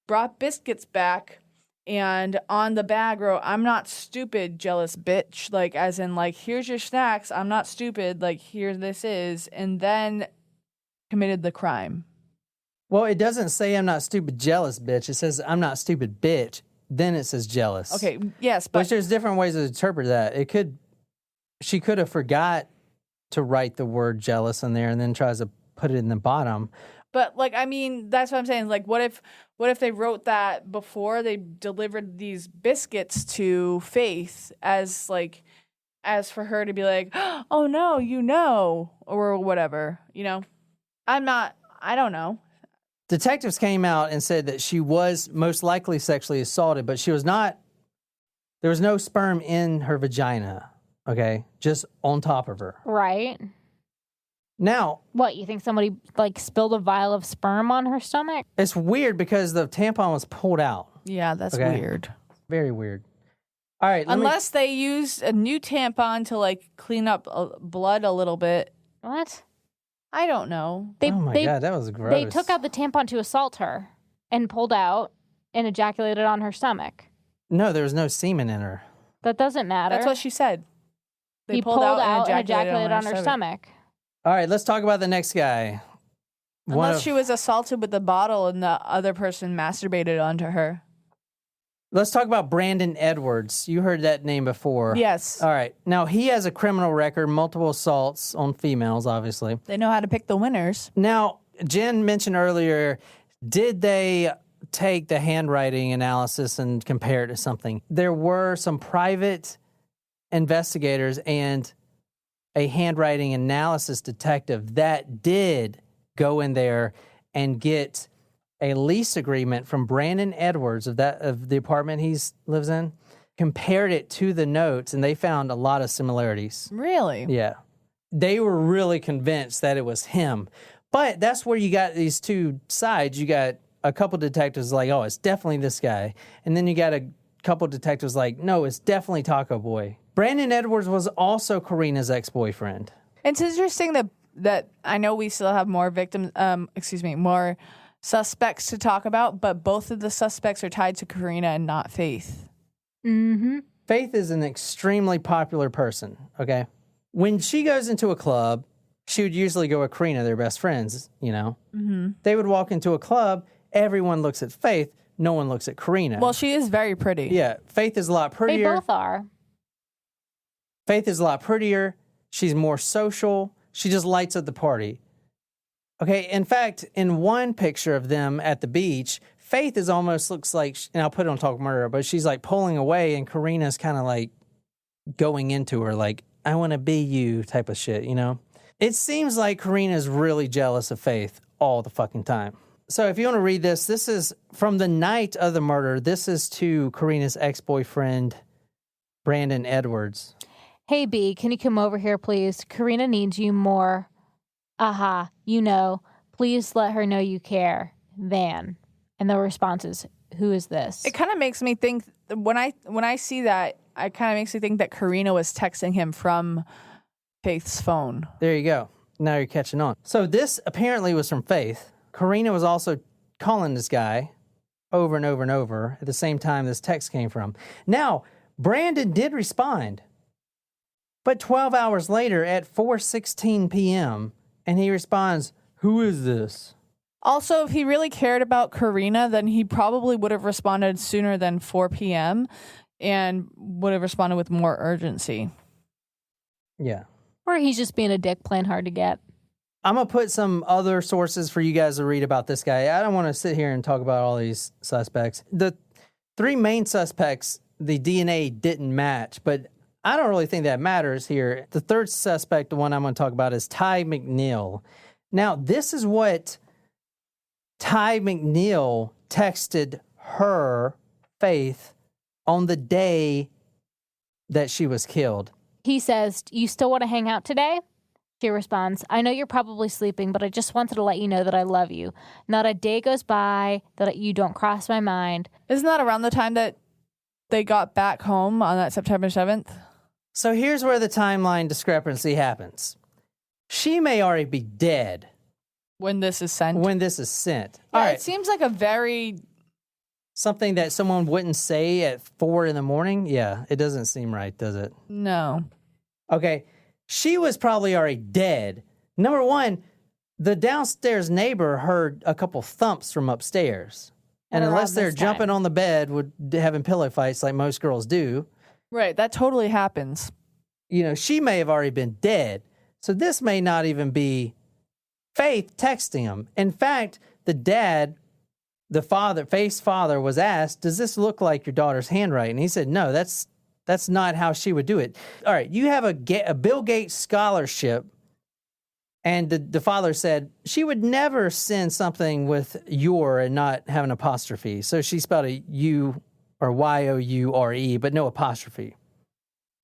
brought biscuits back, and on the bag wrote, "I'm not stupid, jealous bitch." Like, as in, like, here's your snacks. I'm not stupid. Like, here this is. And then committed the crime. Well, it doesn't say I'm not stupid, jealous bitch. It says I'm not stupid, bitch. Then it says jealous. Okay, yes, but... Which there's different ways to interpret that. She could have forgot to write the word jealous in there and then tries to put it in the bottom. But, like, I mean, that's what I'm saying. Like, what if they wrote that before they delivered these biscuits to Faith as for her to be like, oh, no, you know, or whatever, you know? I don't know. Detectives came out and said that she was most likely sexually assaulted, but she was not, there was no sperm in her vagina, okay? Just on top of her. Right. Now... What, you think somebody, spilled a vial of sperm on her stomach? It's weird because the tampon was pulled out. Yeah, that's weird. Very weird. All right. Unless they used a new tampon to, clean up blood a little bit. What? I don't know. Oh my God, that was gross. They took out the tampon to assault her and pulled out and ejaculated on her stomach. No, there was no semen in her. That doesn't matter. That's what she said. He pulled out and ejaculated on her stomach. All right, let's talk about the next guy. Unless she was assaulted with the bottle and the other person masturbated onto her. Let's talk about Brandon Edwards. You heard that name before. Yes. All right. Now, he has a criminal record, multiple assaults on females, obviously. They know how to pick the winners. Now, Jen mentioned earlier, did they take the handwriting analysis and compare it to something? There were some private investigators and a handwriting analysis detective that did go in there and get a lease agreement from Brandon Edwards of the apartment he lives in, compared it to the notes, and they found a lot of similarities. Really? Yeah. They were really convinced that it was him. But that's where you got these two sides. You got a couple detectives like, oh, it's definitely this guy. And then you got a couple detectives like, no, it's definitely Taco Boy. Brandon Edwards was also Karina's ex-boyfriend. It's interesting that I know we still have more more suspects to talk about, but both of the suspects are tied to Karina and not Faith. Mm-hmm. Faith is an extremely popular person, okay? When she goes into a club, she would usually go with Karina, their best friends, you know? Mm-hmm. They would walk into a club, everyone looks at Faith, no one looks at Karina. Well, she is very pretty. Yeah, Faith is a lot prettier. They both are. Faith is a lot prettier. She's more social. She just lights up the party. Okay, in fact, in one picture of them at the beach, Faith looks like, and I'll put it on Talk Murder, but she's like pulling away and Karina's kind of like going into her, like, I want to be you type of shit, you know? It seems like Karina's really jealous of Faith all the fucking time. So if you want to read this, this is from the night of the murder. This is to Karina's ex-boyfriend, Brandon Edwards. Hey, B, can you come over here, please? Karina needs you more. Aha, you know. Please let her know you care. Van. And the response is, who is this? It kind of makes me think, when I see that, it kind of makes me think that Karina was texting him from Faith's phone. There you go. Now you're catching on. So this apparently was from Faith. Karina was also calling this guy over and over and over at the same time this text came from. Now, Brandon did respond. But 12 hours later at 4:16 p.m., and he responds, "Who is this?" Also, if he really cared about Karina, then he probably would have responded sooner than 4 p.m. and would have responded with more urgency. Yeah. Or he's just being a dick, playing hard to get. I'm going to put some other sources for you guys to read about this guy. I don't want to sit here and talk about all these suspects. The 3 main suspects, the DNA didn't match, but I don't really think that matters here. The third suspect, the one I'm going to talk about, is Ty McNeil. Now, this is what Ty McNeil texted her, Faith, on the day that she was killed. He says, "You still want to hang out today?" She responds, "I know you're probably sleeping, but I just wanted to let you know that I love you. Not a day goes by that you don't cross my mind." Isn't that around the time that they got back home on that September 7th? So here's where the timeline discrepancy happens. She may already be dead when this is sent. Yeah, all right. It seems like a very... Something that someone wouldn't say at 4 a.m. Yeah, it doesn't seem right, does it? No. Okay, she was probably already dead. Number one, the downstairs neighbor heard a couple thumps from upstairs. And unless they're jumping on the bed, having pillow fights like most girls do. Right, that totally happens. You know, she may have already been dead. So this may not even be Faith texting him. In fact, the dad... The father, Faith's father, was asked, "Does this look like your daughter's handwriting?" And he said, "No, that's not how she would do it." All right, you have a Bill Gates scholarship, and the father said she would never send something with your and not have an apostrophe. So she spelled a U or Y-O-U-R-E, but no apostrophe.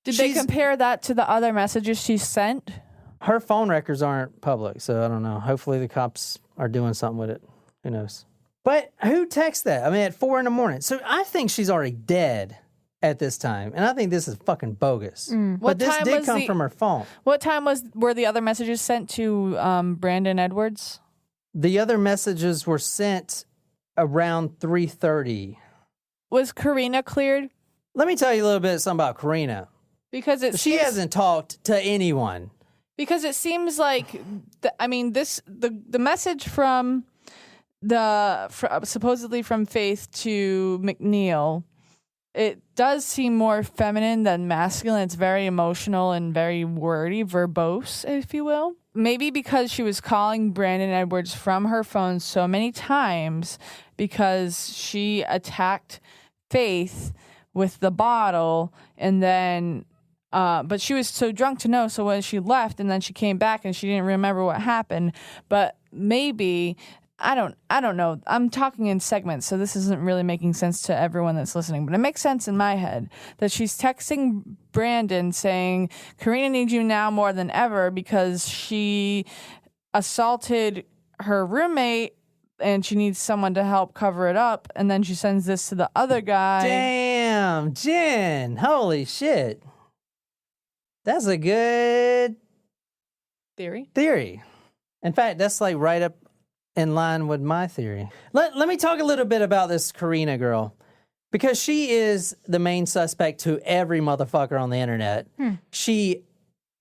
Did they compare that to the other messages she sent? Her phone records aren't public, so I don't know. Hopefully the cops are doing something with it. Who knows? But who texts that? I mean, at 4 a.m. So I think she's already dead at this time. And I think this is fucking bogus. But this did come from her phone. What time were the other messages sent to Brandon Edwards? The other messages were sent around 3:30. Was Karina cleared? Let me tell you a little bit something about Karina. Because she hasn't talked to anyone. Because it seems like, the message from... supposedly from Faith to McNeil, it does seem more feminine than masculine. It's very emotional and very wordy, verbose, if you will. Maybe because she was calling Brandon Edwards from her phone so many times because she attacked Faith with the bottle, and then but she was so drunk to know, so when she left and then she came back and she didn't remember what happened. But maybe... I don't know. I'm talking in segments, so this isn't really making sense to everyone that's listening, but it makes sense in my head that she's texting Brandon saying, "Karina needs you now more than ever because she assaulted her roommate and she needs someone to help cover it up." And then she sends this to the other guy. Damn, Jen. Holy shit. That's a good theory. In fact, that's like right up in line with my theory. Let me talk a little bit about this Karina girl, because she is the main suspect to every motherfucker on the internet. She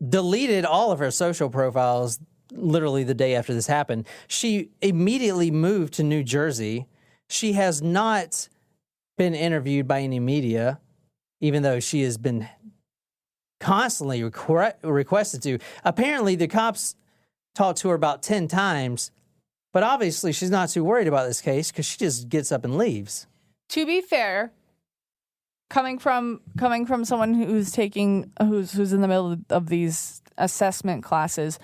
deleted all of her social profiles literally the day after this happened. She immediately moved to New Jersey. She has not been interviewed by any media, even though she has been constantly requested to. Apparently, the cops talked to her about 10 times. But obviously, she's not too worried about this case because she just gets up and leaves. To be fair, coming from someone who's in the middle of these assessment classes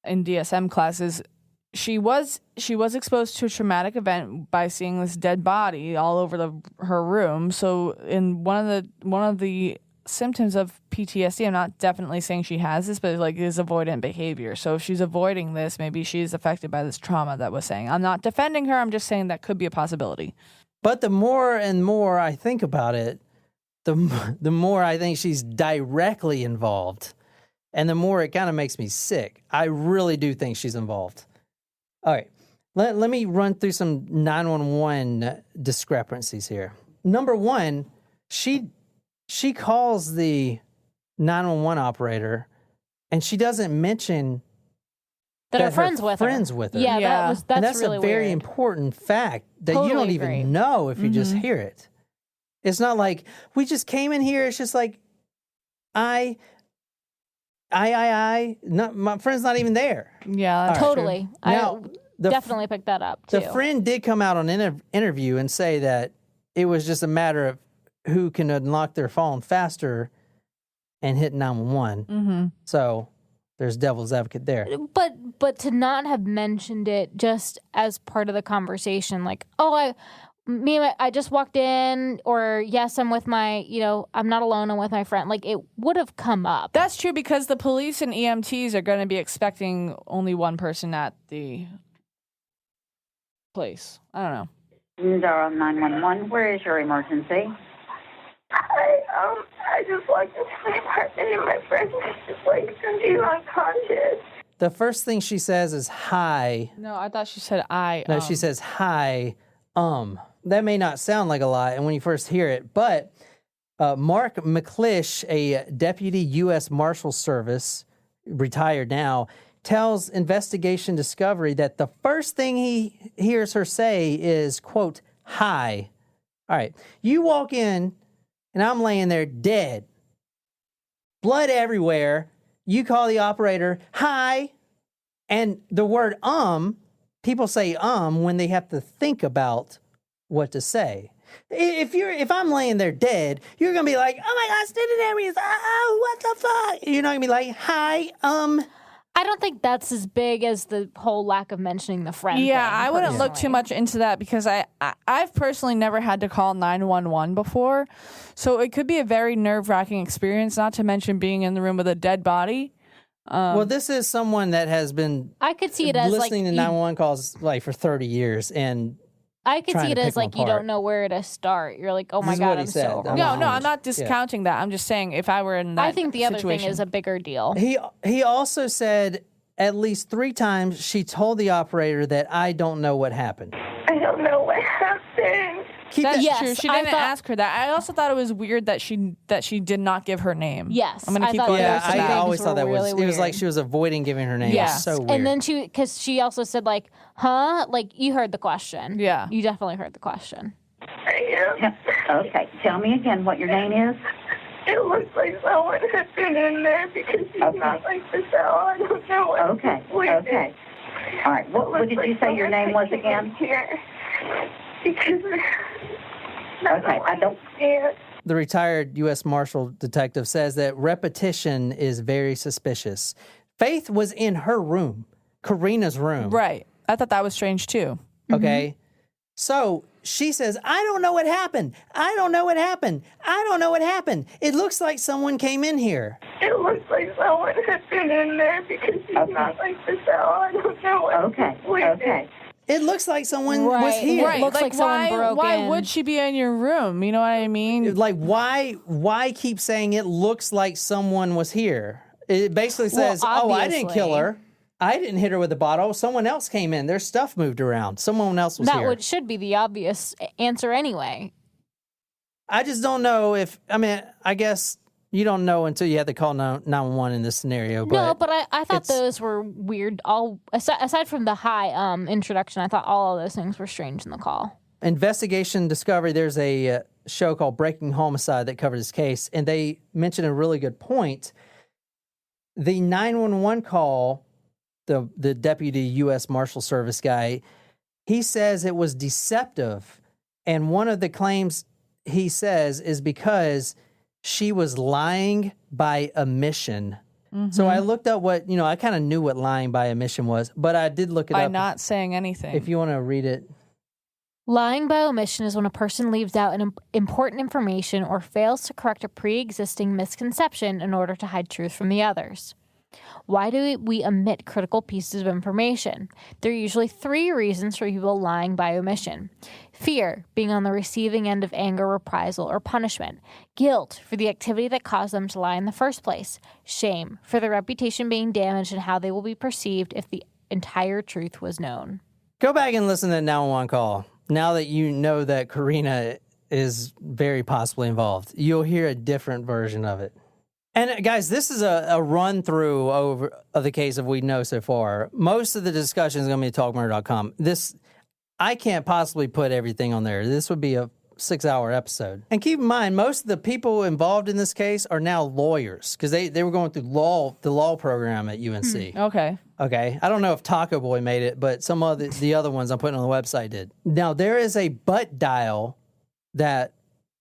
and DSM classes, she was exposed to a traumatic event by seeing this dead body all over her room. So, in one of the symptoms of PTSD, I'm not definitely saying she has this, but like is avoidant behavior. So if she's avoiding this, maybe she's affected by this trauma that was saying. I'm not defending her. I'm just saying that could be a possibility. But the more and more I think about it, the more I think she's directly involved. And the more it kind of makes me sick. I really do think she's involved. All right. Let me run through some 911 discrepancies here. Number one, she calls the 911 operator, and she doesn't mention that her friends with her. Yeah, that's really a very weird. important fact that you Totally don't agree. even know if you just hear it. It's not like we just came in here. It's just like not, my friend's not even there. Yeah, All right. Totally. Now, I definitely picked that up too. The friend did come out on an interview and say that it was just a matter of who can unlock their phone faster and hit 911. Mm-hmm. So there's devil's advocate there. But to not have mentioned it just as part of the conversation, like, I just walked in, or yes, I'm with my, I'm not alone, I'm with my friend. Like, it would have come up. That's true, because the police and EMTs are going to be expecting only one person at the place. I don't know. Durham 911, where is your emergency? I just walked into my apartment and my friend was just like, he's unconscious. The first thing she says is hi. No, I thought she said I. No, she says hi. That may not sound like a lot, and when you first hear it, but Mark McClish, a deputy U.S. Marshal Service, retired now, tells Investigation Discovery that the first thing he hears her say is, quote, hi. All right, you walk in, and I'm laying there dead. Blood everywhere. You call the operator, hi. And the word people say when they have to think about what to say. If I'm laying there dead, you're gonna be like, oh my gosh, student areas, what the fuck? You're not gonna be like, hi, I don't think that's as big as the whole lack of mentioning the friend thing, I wouldn't look personally. too much into that, because I've personally never had to call 911 before. So it could be a very nerve-wracking experience, not to mention being in the room with a dead body. Well, this is someone that has been I could see it as listening like to 911 calls like for 30 years, and I could trying see it to as pick them like you apart. don't know where to start. You're like, oh This my is God, what he I'm said. so I'm No, overwhelmed. I'm not discounting that. I'm just saying, if I were in that I think the other situation. thing is a bigger deal. He also said at least 3 times she told the operator that I don't know what happened. I don't know what happened. That's Yes, true. She I didn't thought- ask her that. I also thought it was weird that she did not give her name. Yes, I'm gonna I keep thought going Yeah, back to those two that. I always things thought that were was really it was like weird. she was avoiding giving her name. Yeah. It's so weird. And then because she also said like, huh? Like, you heard the question. Yeah. You definitely heard the question. Okay, tell me again what your name is. It looks like someone has been in there, because she's not like the cell. I don't know what. Okay. All right, what did you say your name was again? Here. Because Okay, I don't. Yeah. The retired U.S. Marshal detective says that repetition is very suspicious. Faith was in her room, Karina's room. Right. I thought that was strange too. Okay. So she says, I don't know what happened. I don't know what happened. I don't know what happened. It looks like someone came in here. It looks like someone has been in there, because she's not like the cell. I don't know what. Okay. It looks like someone was here. Right. Looks like someone broke why in. would she be in your room? You know what I mean? Like, why keep saying it looks like someone was here? It basically says, Well, I didn't kill obviously. her. I didn't hit her with a bottle. Someone else came in. Their stuff moved around. Someone else was here. That should be the obvious answer anyway. I just don't know I guess you don't know until you have to call 911 in this scenario. No, but I thought those were weird. All aside from the high introduction, I thought all of those things were strange in the call. Investigation Discovery, there's a show called Breaking Homicide that covers this case, and they mention a really good point. The 911 call, the deputy U.S. Marshal Service guy, he says it was deceptive. And one of the claims he says is because she was lying by omission. Mm-hmm. So I looked up I kind of knew what lying by omission was, but I did look it By up. not saying anything. If you want to read it. Lying by omission is when a person leaves out important information or fails to correct a pre-existing misconception in order to hide truth from the others. Why do we omit critical pieces of information? There are usually 3 reasons for people lying by omission. Fear, being on the receiving end of anger, reprisal, or punishment. Guilt, for the activity that caused them to lie in the first place. Shame, for their reputation being damaged and how they will be perceived if the entire truth was known. Go back and listen to that 911 call. Now that you know that Karina is very possibly involved, you'll hear a different version of it. And guys, this is a run through of the case of we know so far. Most of the discussion is going to be at talkmurder.com. I can't possibly put everything on there. This would be a 6-hour episode. And keep in mind, most of the people involved in this case are now lawyers because they were going through the law program at UNC. Okay. I don't know if Taco Boy made it, but some of the other ones I'm putting on the website did. Now, there is a butt dial that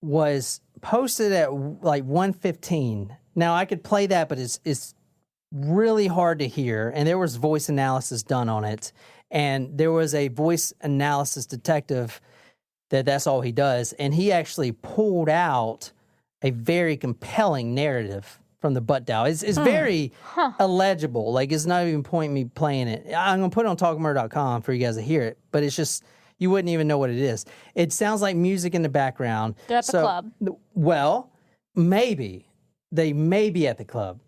was posted at like 1:15. Now, I could play that, but it's really hard to hear. And there was voice analysis done on it. And there was a voice analysis detective that's all he does. And he actually pulled out a very compelling narrative from the butt dial. It's very illegible. Like, it's not even point me playing it. I'm going to put it on talkmurder.com for you guys to hear it. But it's just, you wouldn't even know what it is. It sounds like music in the background. They're at the club. Well, maybe. They may be at the club.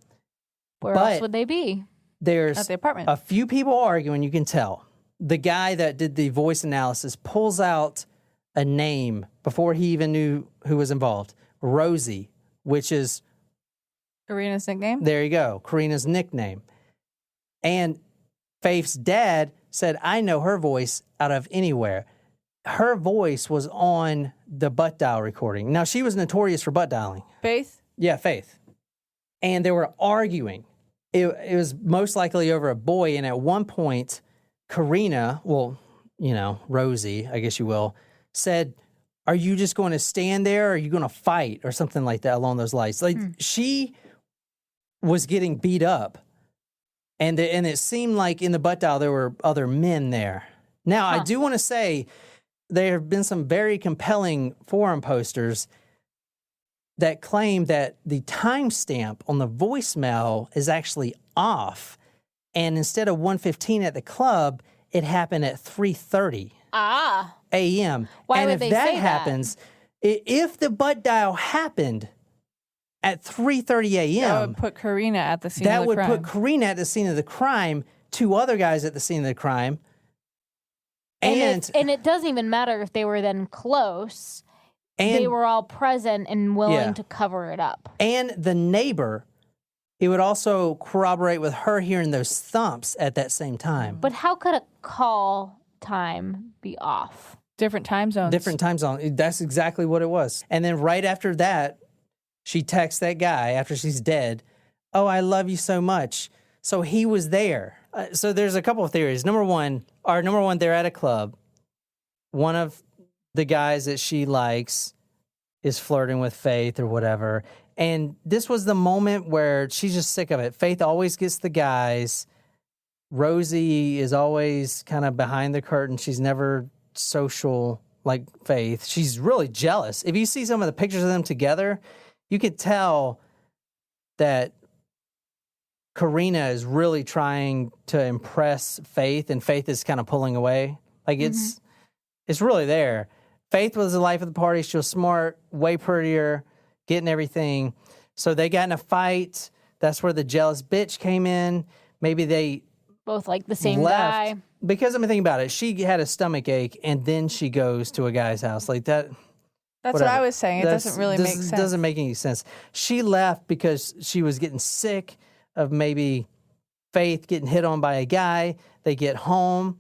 Where else would they be? There's at the apartment. A few people arguing, you can tell. The guy that did the voice analysis pulls out a name before he even knew who was involved. Rosie, which is... Karina's nickname? There you go. Karina's nickname. And Faith's dad said, I know her voice out of anywhere. Her voice was on the butt dial recording. Now, she was notorious for butt dialing. Faith? Yeah, Faith. And they were arguing. It was most likely over a boy. And at one point, Karina, Rosie, I guess you will, said, are you just going to stand there or are you going to fight or something like that along those lines? Like she was getting beat up and it seemed like in the butt dial there were other men there. Now, I do want to say there have been some very compelling forum posters that claim that the timestamp on the voicemail is actually off. And instead of 1:15 at the club, it happened at 3:30 a.m. Why and would if they that say happens, if the butt dial happened at 3:30 a.m., that would put Karina at the scene of the crime. That would put Karina at the scene of the crime, 2 other guys at the scene of the crime. And it doesn't even matter if they were then close. They were all present and willing to cover it up. And the neighbor, it would also corroborate with her hearing those thumps at that same time. But how could a call time be off? Different time zones. Different time zone. That's exactly what it was. And then right after that, she texts that guy after she's dead, oh, I love you so much. So he was there. So there's a couple of theories. Number one, they're at a club. One of the guys that she likes is flirting with Faith or whatever. And this was the moment where she's just sick of it. Faith always gets the guys. Rosie is always kind of behind the curtain. She's never social like Faith. She's really jealous. If you see some of the pictures of them together, you could tell that Karina is really trying to impress Faith, and Faith is kind of pulling away. Like it's really there. Faith was the life of the party. She was smart, way prettier, getting everything. So they got in a fight. That's where the jealous bitch came in. Maybe they both like the same left. guy. Because I mean, think about it. She had a stomach ache, and then she goes to a guy's house like that. That's whatever. what I was saying. It doesn't really make sense. Doesn't make any sense. She left because she was getting sick of maybe Faith getting hit on by a guy. They get home.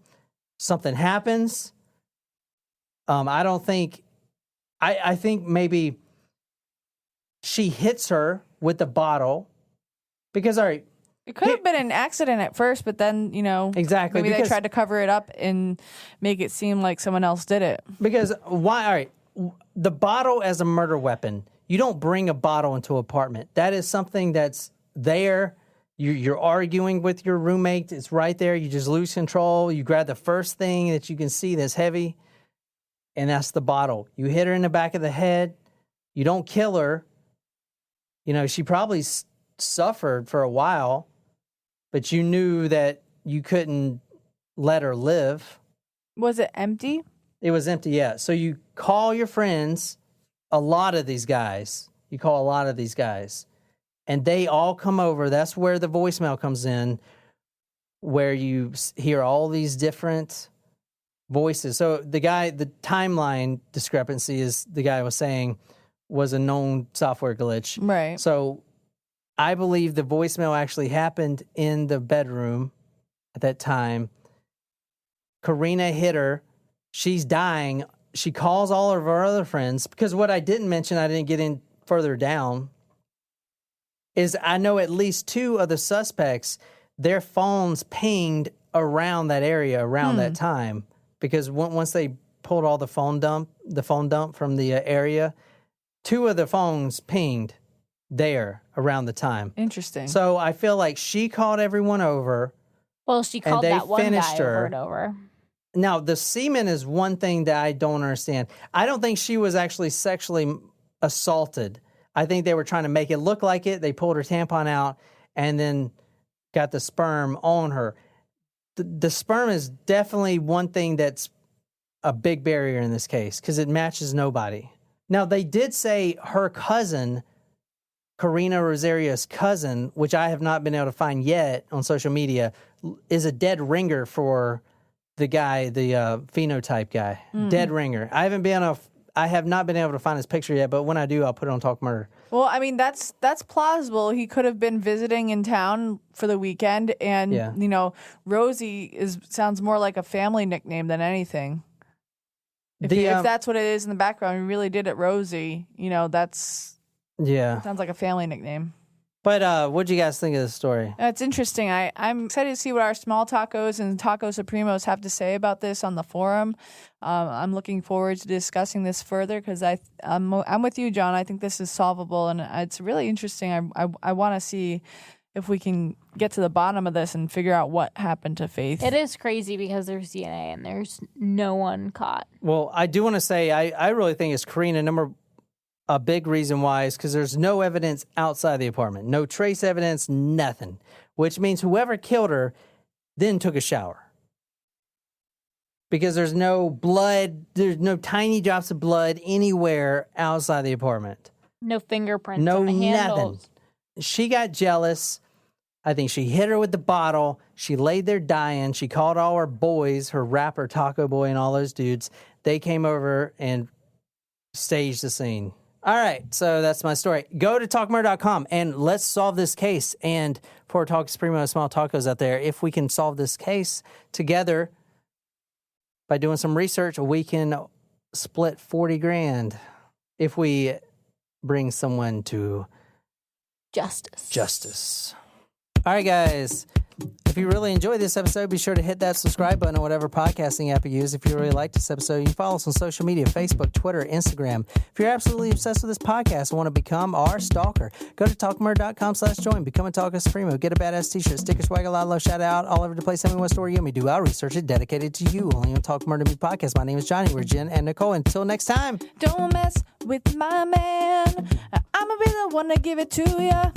Something happens. I think maybe she hits her with the bottle because, all right. It could have been an accident at first, but then, exactly, maybe they tried to cover it up and make it seem like someone else did it. Because why? All right. The bottle as a murder weapon, you don't bring a bottle into an apartment. That is something that's there. You're arguing with your roommate. It's right there. You just lose control. You grab the first thing that you can see that's heavy, and that's the bottle. You hit her in the back of the head. You don't kill her. She probably suffered for a while, but you knew that you couldn't let her live. Was it empty? It was empty, yeah. So you call your friends, a lot of these guys. You call a lot of these guys. And they all come over. That's where the voicemail comes in, where you hear all these different voices. So the timeline discrepancy is the guy was saying was a known software glitch. Right. So I believe the voicemail actually happened in the bedroom at that time. Karina hit her. She's dying. She calls all of her other friends, because what I didn't mention, I didn't get in further down, is I know at least 2 of the suspects, their phones pinged around that area around that time, because once they pulled all the phone dump from the area, 2 of the phones pinged there around the time. Interesting. So I feel like she called everyone over. Well, she called that one guy over and over. Now, the semen is one thing that I don't understand. I don't think she was actually sexually assaulted. I think they were trying to make it look like it. They pulled her tampon out and then got the sperm on her. The sperm is definitely one thing that's a big barrier in this case, because it matches nobody. Now, they did say her cousin, Karina Rosario's cousin, which I have not been able to find yet on social media, is a dead ringer for the guy, the phenotype guy. Dead ringer. I have not been able to find his picture yet, but when I do, I'll put it on Talk Murder. Well, I mean, that's plausible. He could have been visiting in town for the weekend, and you know, Rosie sounds more like a family nickname than anything. If that's what it is in the background, he really did it Rosie. You know, sounds like a family nickname. But what do you guys think of this story? It's interesting. I'm excited to see what our small tacos and Taco Supremos have to say about this on the forum. I'm looking forward to discussing this further, because I'm with you, John. I think this is solvable, and it's really interesting. I want to see if we can get to the bottom of this and figure out what happened to Faith. It is crazy because there's DNA and there's no one caught. Well, I do want to say I really think it's Karina. A big reason why is because there's no evidence outside the apartment. No trace evidence, nothing. Which means whoever killed her then took a shower. Because there's no blood, there's no tiny drops of blood anywhere outside the apartment. No fingerprints on the handles. Nothing. She got jealous. I think she hit her with the bottle. She laid there dying. She called all her boys, her rapper, Taco Boy, and all those dudes. They came over and staged the scene. All right, so that's my story. Go to talkmurder.com and let's solve this case. And for Talk Supremo and Small Tacos out there, if we can solve this case together by doing some research, we can split $40,000 if we bring someone to justice. All right, guys. If you really enjoyed this episode, be sure to hit that subscribe button on whatever podcasting app you use. If you really like this episode, you can follow us on social media, Facebook, Twitter, Instagram. If you're absolutely obsessed with this podcast and want to become our stalker, go to talkmurder.com/join. Become a Talker Supremo. Get a badass t-shirt, sticker, swag, a lot of love, shout out all over the place. Tell me what story you and me do. I'll research it, dedicated to you. Only on Talk Murder Me Podcast. My name is Johnny. We're Jen and Nicole. Until next time. Don't mess with my man. I'ma be the one to give it to ya.